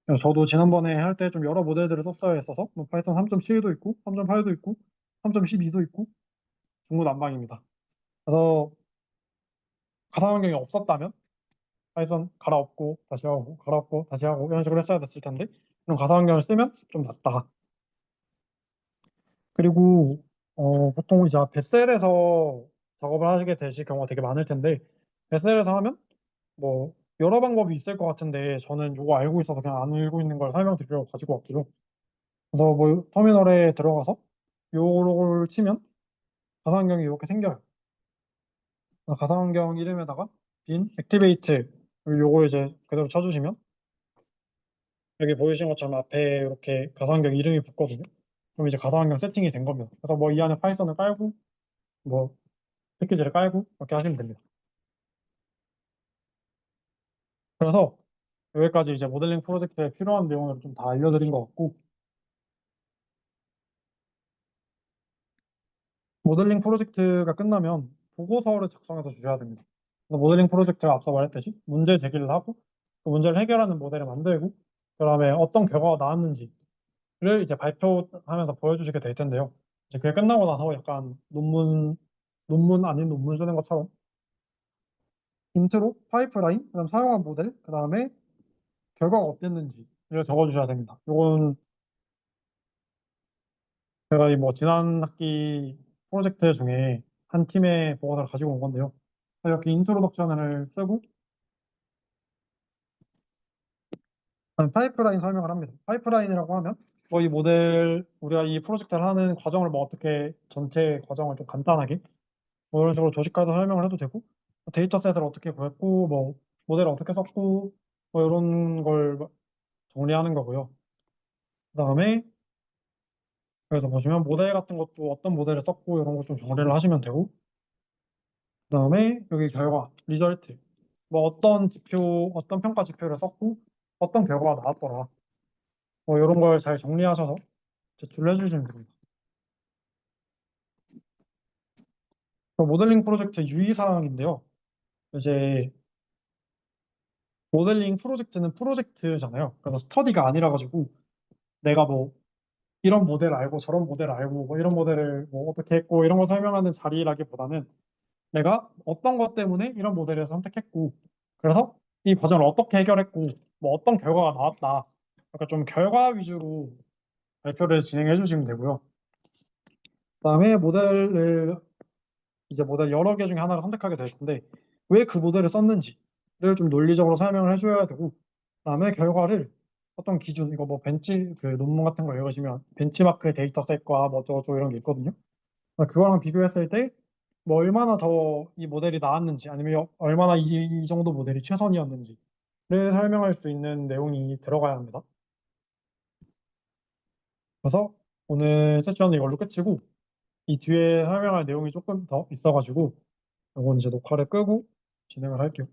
그래서 저도 지난번에 할 때 좀 여러 모델들을 썼어야 했어서 뭐 파이썬 3.7도 있고 3.8도 있고 3.12도 있고 중구난방입니다. 그래서 가상환경이 없었다면 파이썬 갈아엎고 다시 하고 갈아엎고 다시 하고 이런 식으로 했어야 됐을 텐데 이런 가상환경을 쓰면 좀 낫다. 그리고 보통 이제 벳셀에서 작업을 하시게 되실 경우가 되게 많을 텐데 벳셀에서 하면 뭐 여러 방법이 있을 것 같은데 저는 이거 알고 있어서 그냥 안 알고 있는 걸 설명드리려고 가지고 왔고요. 그래서 뭐 터미널에 들어가서 요걸 치면 가상환경이 이렇게 생겨요. 가상환경 이름에다가 빈 액티베이트 요거 이제 그대로 쳐주시면 여기 보이시는 것처럼 앞에 이렇게 가상환경 이름이 붙거든요. 그럼 이제 가상환경 세팅이 된 겁니다. 그래서 뭐 이 안에 파이썬을 깔고 뭐 패키지를 깔고 이렇게 하시면 됩니다. 그래서 여기까지 이제 모델링 프로젝트에 필요한 내용을 좀 다 알려드린 것 같고, 모델링 프로젝트가 끝나면 보고서를 작성해서 주셔야 됩니다. 그래서 모델링 프로젝트가 앞서 말했듯이 문제 제기를 하고 그 문제를 해결하는 모델을 만들고 그다음에 어떤 결과가 나왔는지를 이제 발표하면서 보여주시게 될 텐데요. 이제 그게 끝나고 나서 약간 논문 아닌 논문 쓰는 것처럼 인트로, 파이프라인, 그다음 사용한 모델, 그다음에 결과가 어땠는지를 적어주셔야 됩니다. 이건 제가 이 뭐 지난 학기 프로젝트 중에 한 팀의 보고서를 가지고 온 건데요. 이렇게 인트로덕션을 쓰고 파이프라인 설명을 합니다. 파이프라인이라고 하면 뭐 이 모델 우리가 이 프로젝트를 하는 과정을 뭐 어떻게 전체 과정을 좀 간단하게 뭐 이런 식으로 도식화해서 설명을 해도 되고 데이터셋을 어떻게 구했고 뭐 모델을 어떻게 썼고 뭐 이런 걸 정리하는 거고요. 그다음에 그래서 보시면 모델 같은 것도 어떤 모델을 썼고 이런 거 좀 정리를 하시면 되고 그다음에 여기 결과 리절트 뭐 어떤 지표 어떤 평가 지표를 썼고 어떤 결과가 나왔더라 뭐 이런 걸 잘 정리하셔서 제출을 해주시면 됩니다. 모델링 프로젝트 유의사항인데요. 이제 모델링 프로젝트는 프로젝트잖아요. 그래서 스터디가 아니라 가지고 내가 뭐 이런 모델 알고 저런 모델 알고 뭐 이런 모델을 뭐 어떻게 했고 이런 걸 설명하는 자리라기보다는 내가 어떤 것 때문에 이런 모델을 선택했고 그래서 이 과정을 어떻게 해결했고 뭐 어떤 결과가 나왔다. 그러니까 좀 결과 위주로 발표를 진행해 주시면 되고요. 그다음에 이제 모델 여러 개 중에 하나를 선택하게 될 텐데 왜 그 모델을 썼는지를 좀 논리적으로 설명을 해줘야 되고 그다음에 결과를 어떤 기준 이거 뭐 벤치 그 논문 같은 거 읽으시면 벤치마크 데이터셋과 뭐 어쩌고저쩌고 이런 게 있거든요. 그거랑 비교했을 때 뭐 얼마나 더 이 모델이 나았는지 아니면 얼마나 이 정도 모델이 최선이었는지를 설명할 수 있는 내용이 들어가야 합니다. 그래서 오늘 세션은 이걸로 끝이고 이 뒤에 설명할 내용이 조금 더 있어가지고 이건 이제 녹화를 끄고 진행을 할게요.